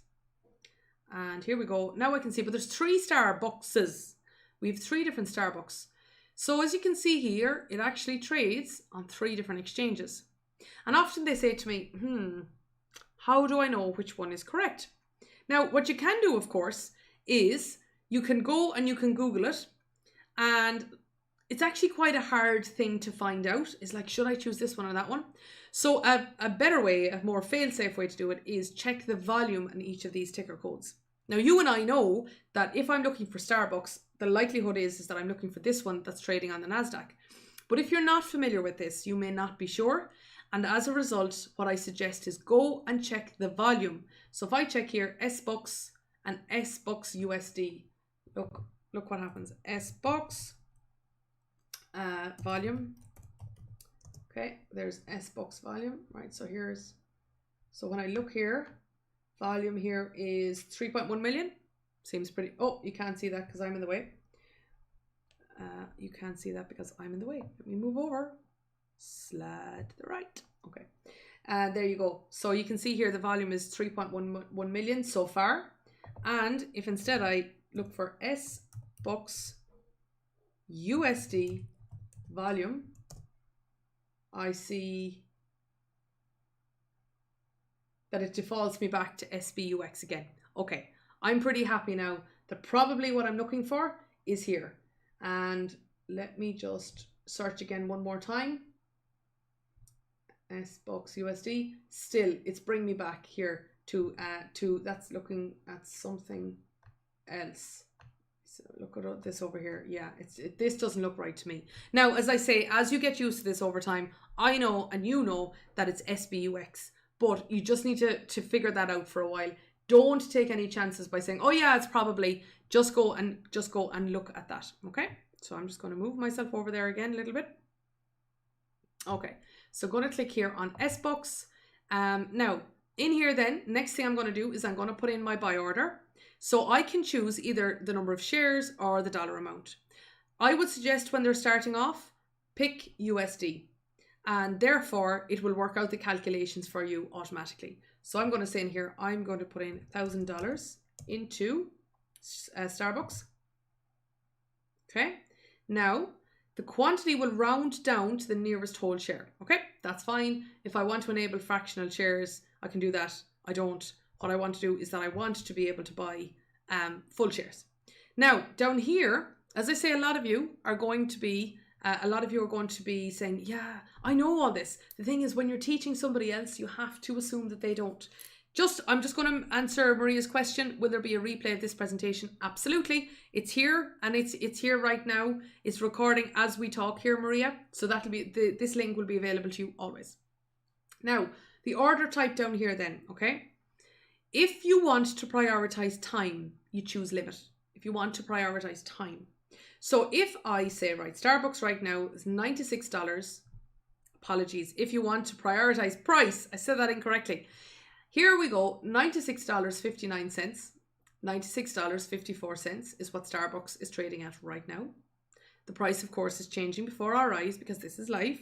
And here we go. Now I can see, but there's 3 Starbuckses. We have 3 different Starbucks. So as you can see here, it actually trades on 3 different exchanges. And often they say to me, how do I know which one is correct? Now, what you can do, of course, is you can go and you can Google it. And it's actually quite a hard thing to find out. It's like, should I choose this one or that one? So a better way, a more fail-safe way to do it is check the volume in each of these ticker codes. Now, you and I know that if I'm looking for Starbucks, the likelihood is that I'm looking for this one that's trading on the NASDAQ. But if you're not familiar with this, you may not be sure. And as a result, what I suggest is go and check the volume. So if I check here, SBUX and SBUX USD, look what happens. SBUX volume. Okay, there's SBUX volume, right? So when I look here, volume here is 3.1 million. Seems pretty, oh, you can't see that because I'm in the way. You can't see that because I'm in the way. Let me move over. Slide to the right. Okay. There you go. So you can see here the volume is 3.1 million so far. And if instead I look for SBUX USD volume, I see that it defaults me back to SBUX again. Okay, I'm pretty happy now that probably what I'm looking for is here. And let me just search again one more time. SBUX USD. Still, it's bringing me back here to that's looking at something else. So look at this over here. Yeah, this doesn't look right to me. Now, as I say, as you get used to this over time, I know and you know that it's SBUX, but you just need to figure that out for a while. Don't take any chances by saying, oh yeah, it's probably, just go and look at that. Okay, so I'm just going to move myself over there again a little bit. Okay, so I'm going to click here on SBooks. Now in here then, next thing I'm going to do is I'm going to put in my buy order. So I can choose either the number of shares or the dollar amount. I would suggest when they're starting off, pick USD, and therefore it will work out the calculations for you automatically. So I'm going to say in here, I'm going to put in $1,000 into Starbucks. Okay, now the quantity will round down to the nearest whole share. Okay, that's fine. If I want to enable fractional shares, I can do that. I don't. What I want to do is that I want to be able to buy full shares. Now down here, as I say, a lot of you are going to be saying, yeah, I know all this. The thing is, when you're teaching somebody else, you have to assume that they don't. I'm just going to answer Maria's question. Will there be a replay of this presentation? Absolutely. It's here, and it's here right now. It's recording as we talk here, Maria. So that'll be this link will be available to you always. Now, the order type down here then, okay? If you want to prioritize time, you choose limit. If you want to prioritize time. So if I say, right, Starbucks right now is $96. Apologies. If you want to prioritize price, I said that incorrectly. Here we go, $96.59. $96.54 is what Starbucks is trading at right now. The price, of course, is changing before our eyes because this is live.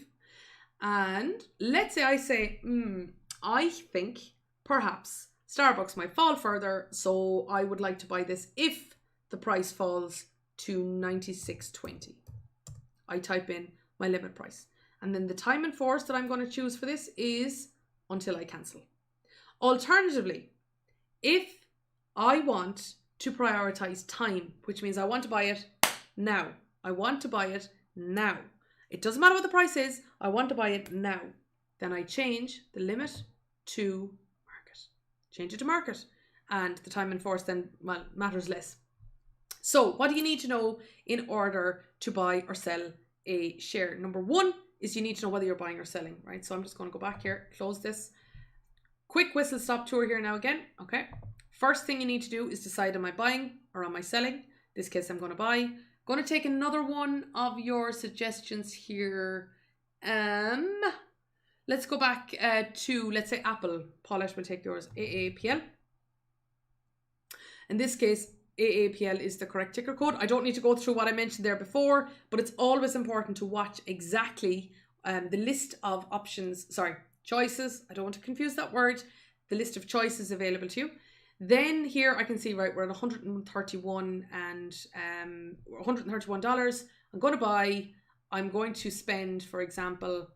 And let's say I say, I think perhaps Starbucks might fall further, so I would like to buy this if the price falls to $96.20. I type in my limit price. And then the time and force that I'm going to choose for this is until I cancel. Alternatively, if I want to prioritize time, which means I want to buy it now. I want to buy it now. It doesn't matter what the price is. I want to buy it now. Then I change the limit to market. Change it to market. And the time and force then, well, matters less. So what do you need to know in order to buy or sell a share? Number one is you need to know whether you're buying or selling, right? So I'm just going to go back here, close this. Quick whistle stop tour here now again, okay? First thing you need to do is decide, am I buying or am I selling? In this case, I'm going to buy. I'm going to take another one of your suggestions here. Let's go back to, let's say, Apple. Paulette will take yours, AAPL. In this case, AAPL is the correct ticker code. I don't need to go through what I mentioned there before, but it's always important to watch exactly the list of choices. I don't want to confuse that word. The list of choices available to you. Then here I can see, right, we're at $131 and $131. I'm going to buy. I'm going to spend, for example,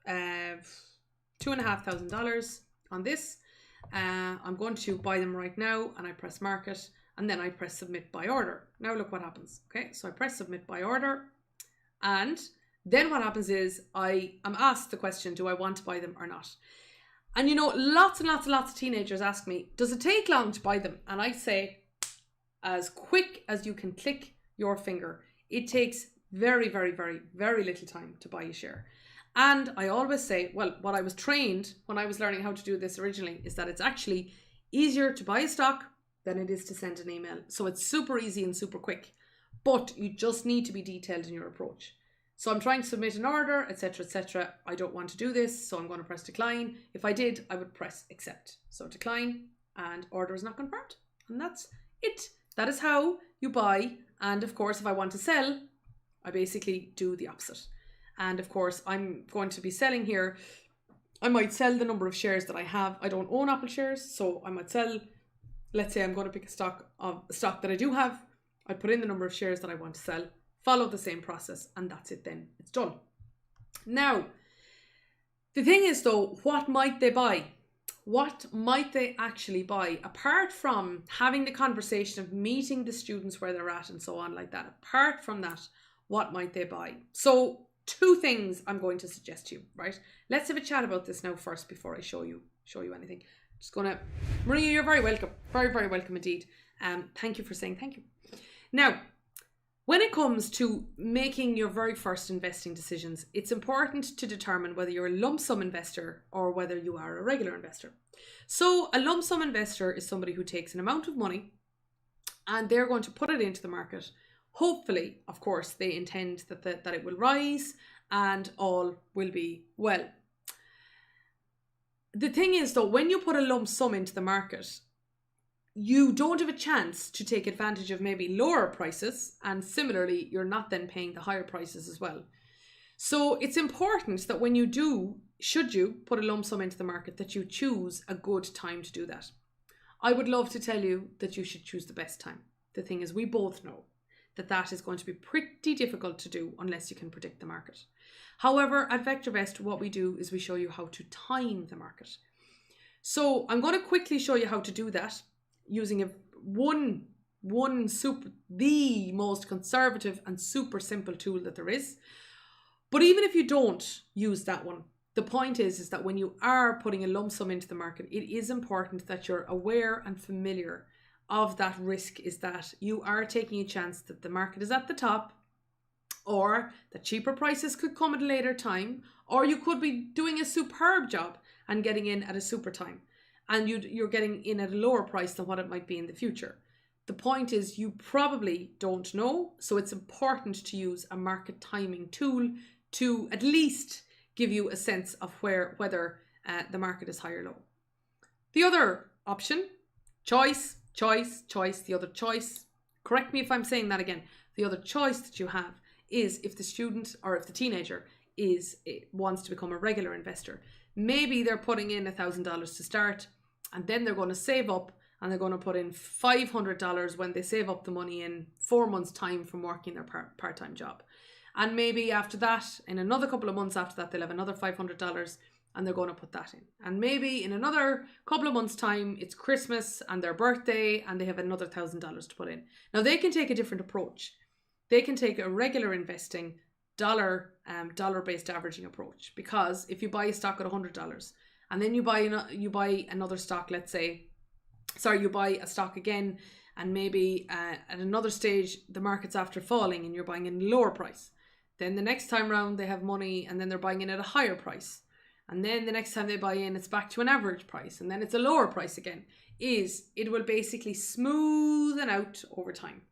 $2,500 on this. I'm going to buy them right now, and I press market, and then I press submit buy order. Now look what happens. Okay, so I press submit buy order, and then what happens is I am asked the question, do I want to buy them or not? And you know, lots and lots of teenagers ask me, does it take long to buy them? And I say, as quick as you can click your finger. It takes very, very, very, very little time to buy a share. And I always say, well, what I was trained when I was learning how to do this originally is that it's actually easier to buy a stock than it is to send an email. So it's super easy and super quick, but you just need to be detailed in your approach. So I'm trying to submit an order, etc., etc. I don't want to do this, so I'm going to press decline. If I did, I would press accept. So decline, and order is not confirmed. And that's it. That is how you buy. And of course, if I want to sell, I basically do the opposite. And of course, I'm going to be selling here. I might sell the number of shares that I have. I don't own Apple shares, so I might sell. Let's say I'm going to pick a stock that I do have. I put in the number of shares that I want to sell, follow the same process, and that's it then. It's done. Now, the thing is though, what might they buy? What might they actually buy? Apart from having the conversation of meeting the students where they're at and so on like that, apart from that, what might they buy? So, two things I'm going to suggest to you, right? Let's have a chat about this now first before I show you anything. Just gonna, Maria, you're very welcome. Very, very welcome indeed. Thank you for saying thank you. Now, When it comes to making your very first investing decisions, it's important to determine whether you're a lump sum investor or whether you are a regular investor. So a lump sum investor is somebody who takes an amount of money and they're going to put it into the market. Hopefully, of course, they intend that it will rise and all will be well. The thing is, though, when you put a lump sum into the market, you don't have a chance to take advantage of maybe lower prices, and similarly, you're not then paying the higher prices as well. So it's important that when you do, should you put a lump sum into the market, that you choose a good time to do that. I would love to tell you that you should choose the best time. The thing is, we both know that is going to be pretty difficult to do unless you can predict the market. However, at VectorVest, what we do is we show you how to time the market. So I'm going to quickly show you how to do that using the most conservative and super simple tool that there is. But even if you don't use that one, the point is that when you are putting a lump sum into the market, it is important that you're aware and familiar of that risk, is that you are taking a chance that the market is at the top, or that cheaper prices could come at a later time, or you could be doing a superb job and getting in at a super time, and you're getting in at a lower price than what it might be in the future. The point is, you probably don't know, so it's important to use a market timing tool to at least give you a sense of whether the market is high or low. The other option, the other choice, correct me if I'm saying that again, the other choice that you have is if the student or if the teenager wants to become a regular investor. Maybe they're putting in $1,000 to start, and then they're going to save up and they're going to put in $500 when they save up the money in 4 months' time from working their part-time job. And maybe after that, in another couple of months after that, they'll have another $500 and they're going to put that in. And maybe in another couple of months' time, it's Christmas and their birthday and they have another $1,000 to put in. Now, they can take a different approach. They can take a regular investing dollar-based averaging approach, because if you buy a stock at $100 and then you buy another stock, you buy a stock again, and maybe at another stage the market's after falling and you're buying in a lower price. Then the next time round they have money and then they're buying in at a higher price. And then the next time they buy in, it's back to an average price and then it's a lower price again. It will basically smoothen out over time.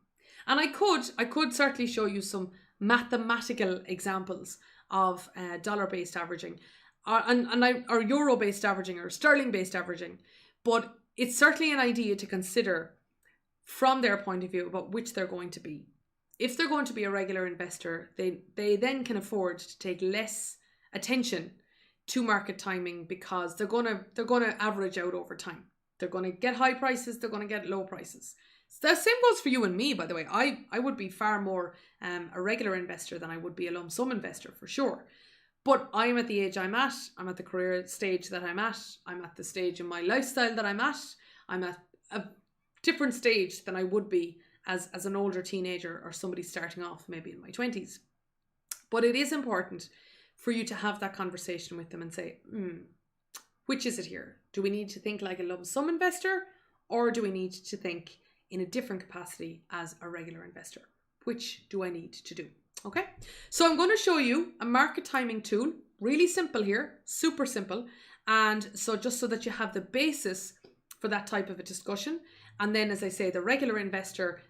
And I could certainly show you some mathematical examples of dollar-based averaging or euro-based averaging or sterling-based averaging. But it's certainly an idea to consider from their point of view about which they're going to be. If they're going to be a regular investor, they then can afford to take less attention to market timing, because they're going to average out over time. They're going to get high prices, they're going to get low prices. So the same goes for you and me, by the way. I would be far more a regular investor than I would be a lump sum investor, for sure. But I'm at the age I'm at the career stage that I'm at the stage in my lifestyle that I'm at a different stage than I would be as an older teenager or somebody starting off maybe in my 20s. But it is important for you to have that conversation with them and say, which is it here? Do we need to think like a lump sum investor, or do we need to think in a different capacity as a regular investor? Which do I need to do? Okay, so I'm going to show you a market timing tool, really simple here, super simple. And so just so that you have the basis for that type of a discussion. And then, as I say, the regular investor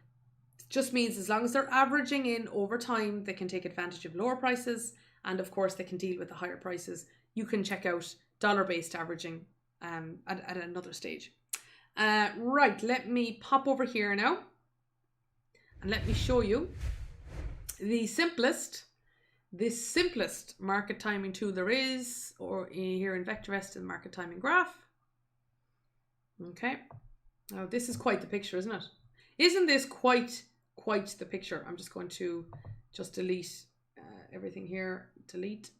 just means as long as they're averaging in over time, they can take advantage of lower prices. And of course, they can deal with the higher prices. You can check out dollar-based averaging at another stage. Right, let me pop over here now. And let me show you the simplest market timing tool there is, or here in VectorVest in the market timing graph. Okay. Now this is quite the picture, isn't it? Isn't this quite the picture? I'm just going to delete everything here. Delete,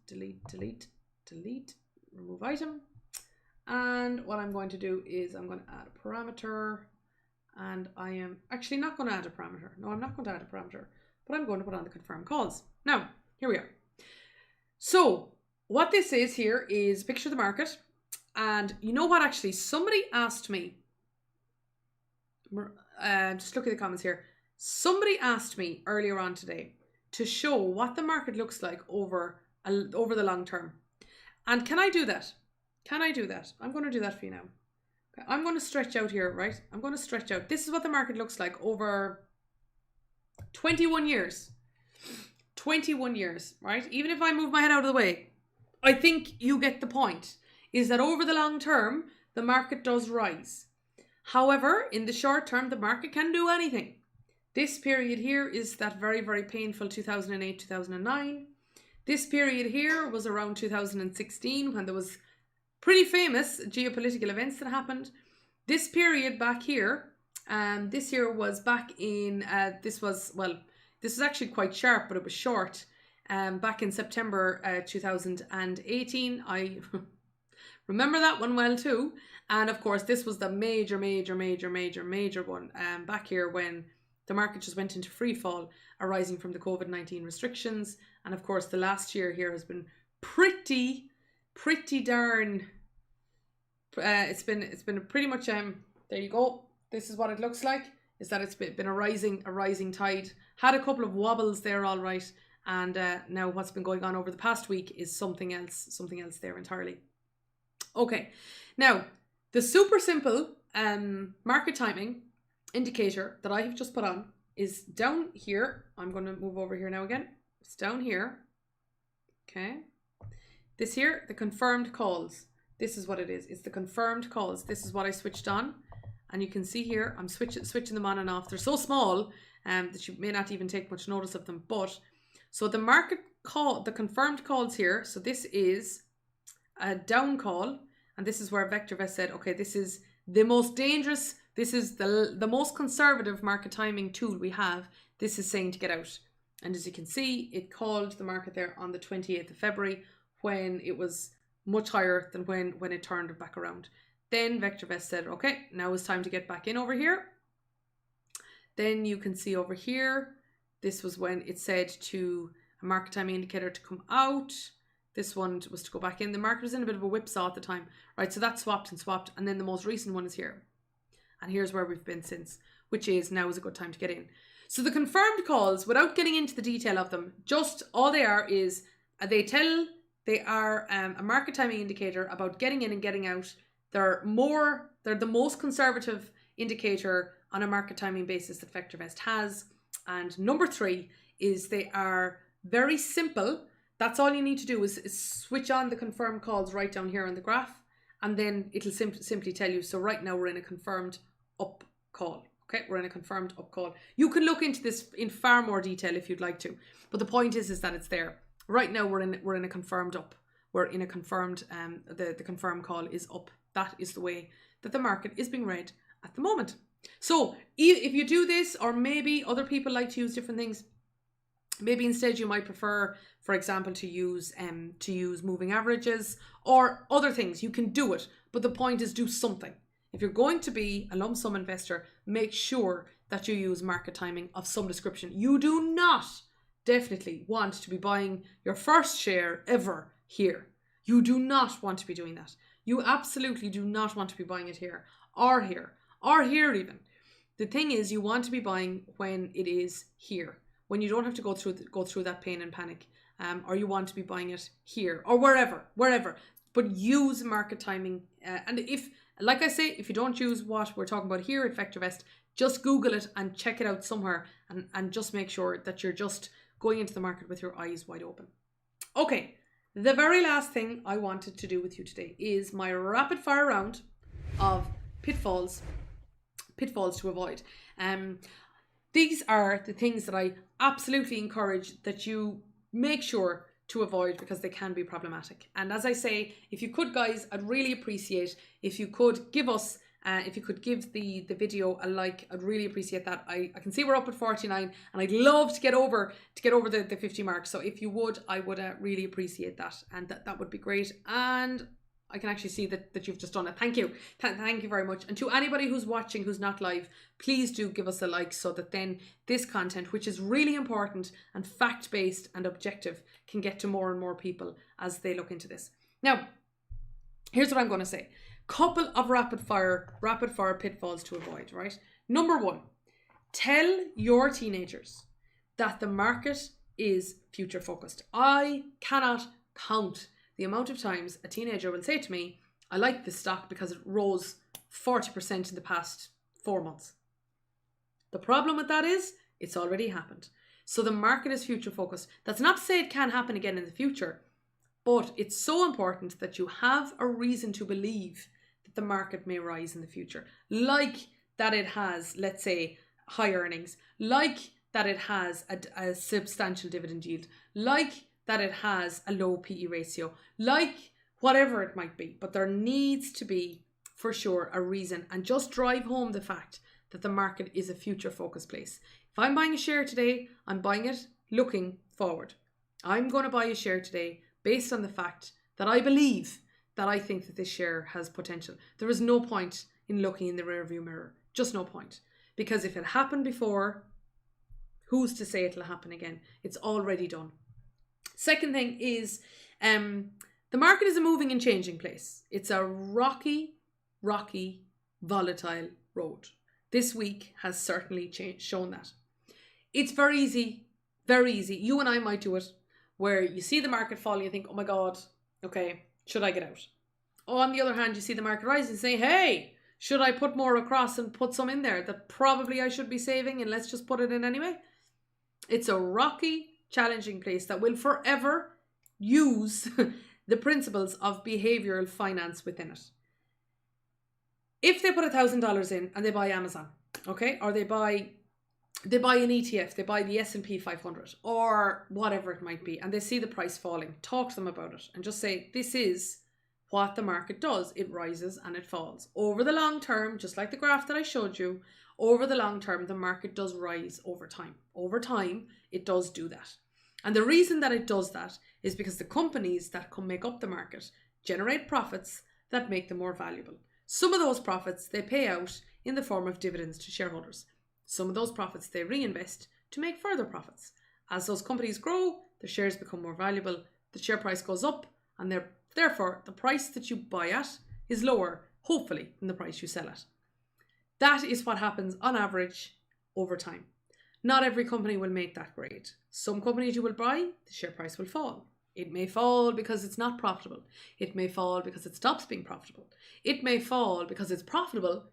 remove item. And what I'm going to do is I'm going to add a parameter, and I am actually not going to add a parameter. No, I'm not going to add a parameter, but I'm going to put on the confirm calls. Now, here we are. So what this is here is picture the market. And you know what, actually, somebody asked me, just look at the comments here. Somebody asked me earlier on today to show what the market looks like over the long term. And can I do that? Can I do that? I'm going to do that for you now. Okay, I'm going to stretch out here, right? I'm going to stretch out. This is what the market looks like over 21 years. 21 years, right? Even if I move my head out of the way, I think you get the point, is that over the long term, the market does rise. However, in the short term, the market can do anything. This period here is that very, very painful 2008, 2009. This period here was around 2016 when there was pretty famous geopolitical events that happened. This period back here, this year was back in, this was actually quite sharp, but it was short. Back in September 2018, I remember that one well too. And of course, this was the major one back here when the market just went into free fall arising from the COVID-19 restrictions. And of course, the last year here has been pretty darn. It's been pretty much there you go. This is what it looks like. Is that it's been a rising tide. Had a couple of wobbles there, all right. And now what's been going on over the past week is something else there entirely. Okay, now the super simple market timing indicator that I have just put on is down here. I'm going to move over here now again. It's down here. Okay. This here, the confirmed calls. This is what it is. It's the confirmed calls. This is what I switched on. And you can see here, I'm switching them on and off. They're so small that you may not even take much notice of them. But, so the market call, the confirmed calls here. So this is a down call. And this is where VectorVest said, okay, this is the most dangerous, this is the most conservative market timing tool we have. This is saying to get out. And as you can see, it called the market there on the 28th of February when it was much higher than when it turned back around. Then VectorVest said, okay, now it's time to get back in over here. Then you can see over here, this was when it said to a market timing indicator to come out. This one was to go back in. The market was in a bit of a whipsaw at the time, right? So that swapped. And then the most recent one is here. And here's where we've been since, which is now is a good time to get in. So the confirmed calls, without getting into the detail of them, just all they are is they are a market timing indicator about getting in and getting out. They're the most conservative indicator on a market timing basis that VectorVest has. And number 3 is they are very simple. That's all you need to do is switch on the confirmed calls right down here on the graph, and then it'll simply tell you. So right now we're in a confirmed up call. Okay, we're in a confirmed up call. You can look into this in far more detail if you'd like to, but the point is that it's there. Right now we're in a confirmed up. We're in a confirmed the confirmed call is up. That is the way that the market is being read at the moment. So if you do this, or maybe other people like to use different things, maybe instead you might prefer, for example, to use moving averages or other things. You can do it, but the point is do something. If you're going to be a lump sum investor, make sure that you use market timing of some description. You do not definitely want to be buying your first share ever here. You do not want to be doing that. You absolutely do not want to be buying it here or here or here even. The thing is, you want to be buying when it is here, when you don't have to go through that pain and panic, or you want to be buying it here or wherever. But use market timing. And if, like I say, if you don't use what we're talking about here at VectorVest, just Google it and check it out somewhere, and just make sure that you're just going into the market with your eyes wide open. Okay, the very last thing I wanted to do with you today is my rapid fire round of pitfalls to avoid. These are the things that I absolutely encourage that you make sure to avoid, because they can be problematic. And as I say, if you could, guys, I'd really appreciate if you could give us, if you could give the video a like. I'd really appreciate that. I can see we're up at 49, and I'd love to get over the 50 mark. So if you would, I would really appreciate that, and that would be great. And I can actually see that you've just done it. Thank you. Thank you very much. And to anybody who's watching, who's not live, please do give us a like, so that then this content, which is really important and fact-based and objective, can get to more and more people as they look into this. Now, here's what I'm going to say. Couple of rapid fire pitfalls to avoid, right? Number 1, Tell your teenagers that the market is future focused. I cannot count the amount of times a teenager will say to me, I like this stock because it rose 40% in the past 4 months. The problem with that is it's already happened. So the market is future focused. That's not to say it can happen again in the future, but it's so important that you have a reason to believe that the market may rise in the future. Like that it has, let's say, high earnings, like that it has a substantial dividend yield, like that it has a low PE ratio, like whatever it might be. But there needs to be, for sure, a reason, and just drive home the fact that the market is a future focused place. If I'm buying a share today, I'm buying it looking forward. I'm going to buy a share today based on the fact that I believe that I think that this share has potential. There is no point in looking in the rearview mirror. Just no point. Because if it happened before, who's to say it'll happen again? It's already done. Second thing is the market is a moving and changing place. It's a rocky, volatile road. This week has certainly shown that. It's very easy. You and I might do it, where you see the market fall and you think, oh my God, okay, should I get out? On the other hand, you see the market rise and say, hey, should I put more across and put some in there that probably I should be saving, and let's just put it in anyway? It's a rocky, challenging place that will forever use the principles of behavioral finance within it. If they put $1,000 in and they buy Amazon, okay, or they buy an ETF, they buy the S&P 500 or whatever it might be, and they see the price falling, talk to them about it and just say, this is what the market does. It rises and it falls. Over the long term, just like the graph that I showed you, over the long term, the market does rise over time. Over time, it does do that. And the reason that it does that is because the companies that can make up the market generate profits that make them more valuable. Some of those profits they pay out in the form of dividends to shareholders. Some of those profits they reinvest to make further profits. As those companies grow, the shares become more valuable, the share price goes up, and therefore the price that you buy at is lower, hopefully, than the price you sell at. That is what happens on average over time. Not every company will make that grade. Some companies you will buy, the share price will fall. It may fall because it's not profitable. It may fall because it stops being profitable. It may fall because it's profitable,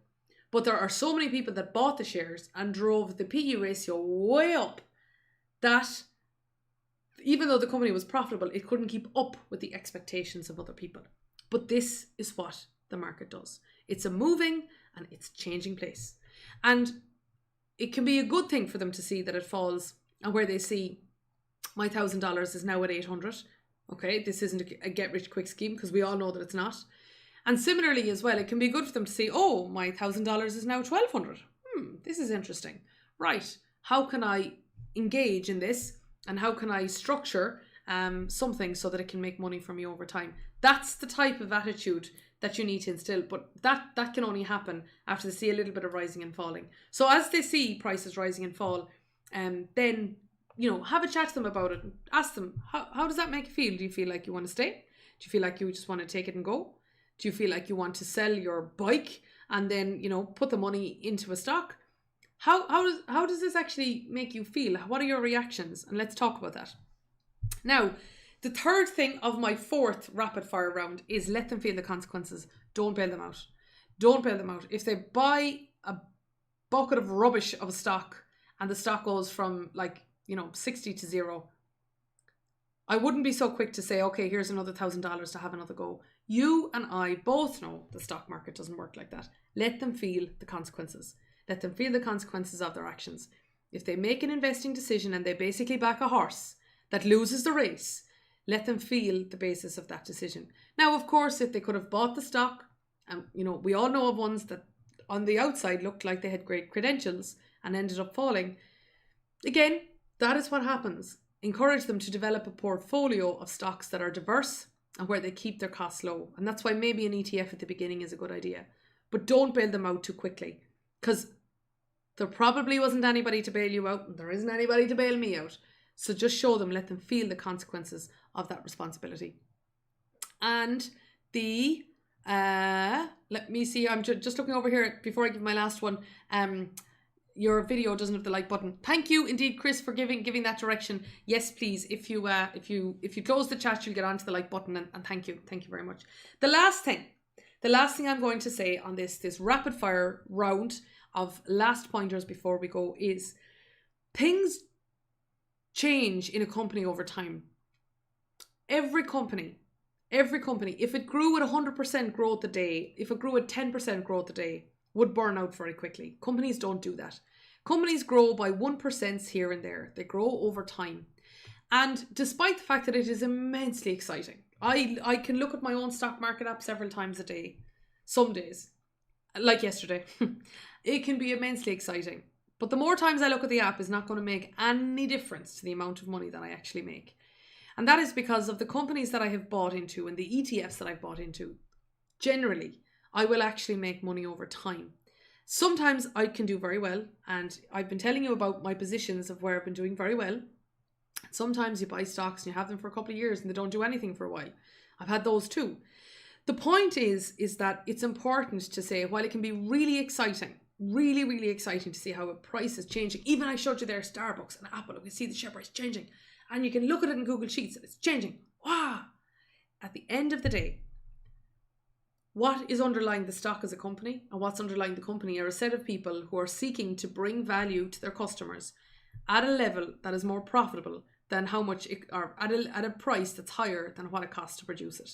but there are so many people that bought the shares and drove the PE ratio way up that even though the company was profitable, it couldn't keep up with the expectations of other people. But this is what the market does. It's a moving and it's changing place. And it can be a good thing for them to see that it falls, and where they see my $1,000 is now at 800. Okay, this isn't a get rich quick scheme, because we all know that it's not. And similarly as well, it can be good for them to see, oh, my $1,000 is now 1,200. This is interesting. Right, how can I engage in this, and how can I structure something so that it can make money for me over time? That's the type of attitude that you need to instill, but that can only happen after they see a little bit of rising and falling. So as they see prices rising and fall, then, have a chat to them about it. Ask them, how does that make you feel? Do you feel like you want to stay? Do you feel like you just want to take it and go? Do you feel like you want to sell your bike and then, put the money into a stock? How does this actually make you feel? What are your reactions? And let's talk about that. Now, the third thing of my fourth rapid fire round is let them feel the consequences. Don't bail them out. Don't bail them out. If they buy a bucket of rubbish of a stock and the stock goes from 60 to 0, I wouldn't be so quick to say, okay, here's another $1,000 to have another go. You and I both know the stock market doesn't work like that. Let them feel the consequences. Let them feel the consequences of their actions. If they make an investing decision and they basically back a horse that loses the race, let them feel the basis of that decision. Now, of course, if they could have bought the stock, and we all know of ones that on the outside looked like they had great credentials and ended up falling. Again, that is what happens. Encourage them to develop a portfolio of stocks that are diverse and where they keep their costs low. And that's why maybe an ETF at the beginning is a good idea. But don't bail them out too quickly, because there probably wasn't anybody to bail you out, and there isn't anybody to bail me out. So just show them, let them feel the consequences of that responsibility. And let me see, I'm just looking over here before I give my last one. your video doesn't have the like button. Thank you indeed, Chris, for giving that direction. Yes, please. If you close the chat, you'll get onto the like button, and thank you very much. The last thing I'm going to say on this rapid fire round of last pointers before we go is things change in a company over time. Every company, if it grew at 100% growth a day, if it grew at 10% growth a day, would burn out very quickly. Companies don't do that. Companies grow by 1% here and there. They grow over time. And despite the fact that it is immensely exciting, I can look at my own stock market app several times a day, some days, like yesterday. It can be immensely exciting. But the more times I look at the app is not going to make any difference to the amount of money that I actually make. And that is because of the companies that I have bought into and the ETFs that I've bought into. Generally, I will actually make money over time. Sometimes I can do very well, and I've been telling you about my positions of where I've been doing very well. Sometimes you buy stocks and you have them for a couple of years and they don't do anything for a while. I've had those too. The point is that it's important to say, while it can be really exciting, really, really exciting to see how a price is changing. Even I showed you there Starbucks and Apple, we see the share price changing. And you can look at it in Google Sheets and it's changing. Wow! At the end of the day, what is underlying the stock as a company and what's underlying the company are a set of people who are seeking to bring value to their customers at a level that is more profitable than how much or at a price that's higher than what it costs to produce it.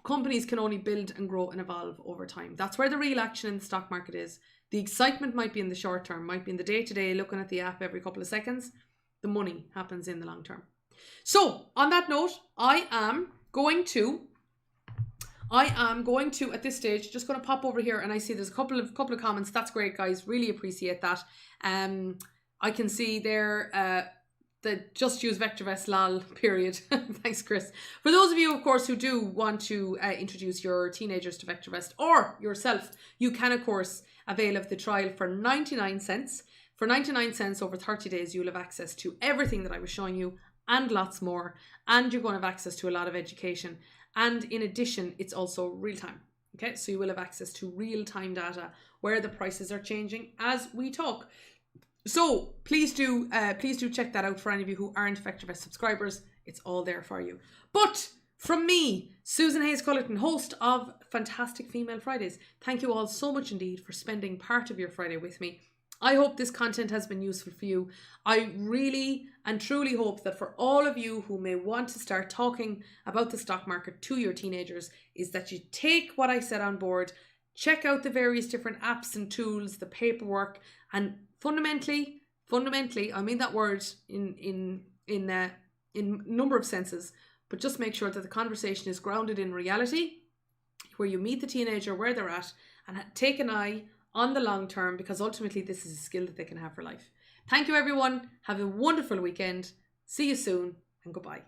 Companies can only build and grow and evolve over time. That's where the real action in the stock market is. The excitement might be in the short term, might be in the day-to-day, looking at the app every couple of seconds. The money happens in the long term. So on that note, I am going to at this stage just going to pop over here, and I see there's a couple of comments. That's great, guys. Really appreciate that. I can see there that just use VectorVest lol period. Thanks, Chris. For those of you, of course, who do want to introduce your teenagers to VectorVest or yourself, you can, of course, avail of the trial for 99 cents. For 99 cents over 30 days, you'll have access to everything that I was showing you and lots more. And you're going to have access to a lot of education. And in addition, it's also real time. Okay, so you will have access to real time data where the prices are changing as we talk. So please do check that out for any of you who aren't VectorVest subscribers. It's all there for you. But from me, Susan Hayes Cullerton, host of Fantastic Female Fridays, thank you all so much indeed for spending part of your Friday with me. I hope this content has been useful for you. I really and truly hope that for all of you who may want to start talking about the stock market to your teenagers, is that you take what I said on board, check out the various different apps and tools, the paperwork, and fundamentally, I mean that word in number of senses, but just make sure that the conversation is grounded in reality, where you meet the teenager where they're at and take an eye on the long term, because ultimately this is a skill that they can have for life. Thank you, everyone. Have a wonderful weekend. See you soon, and goodbye.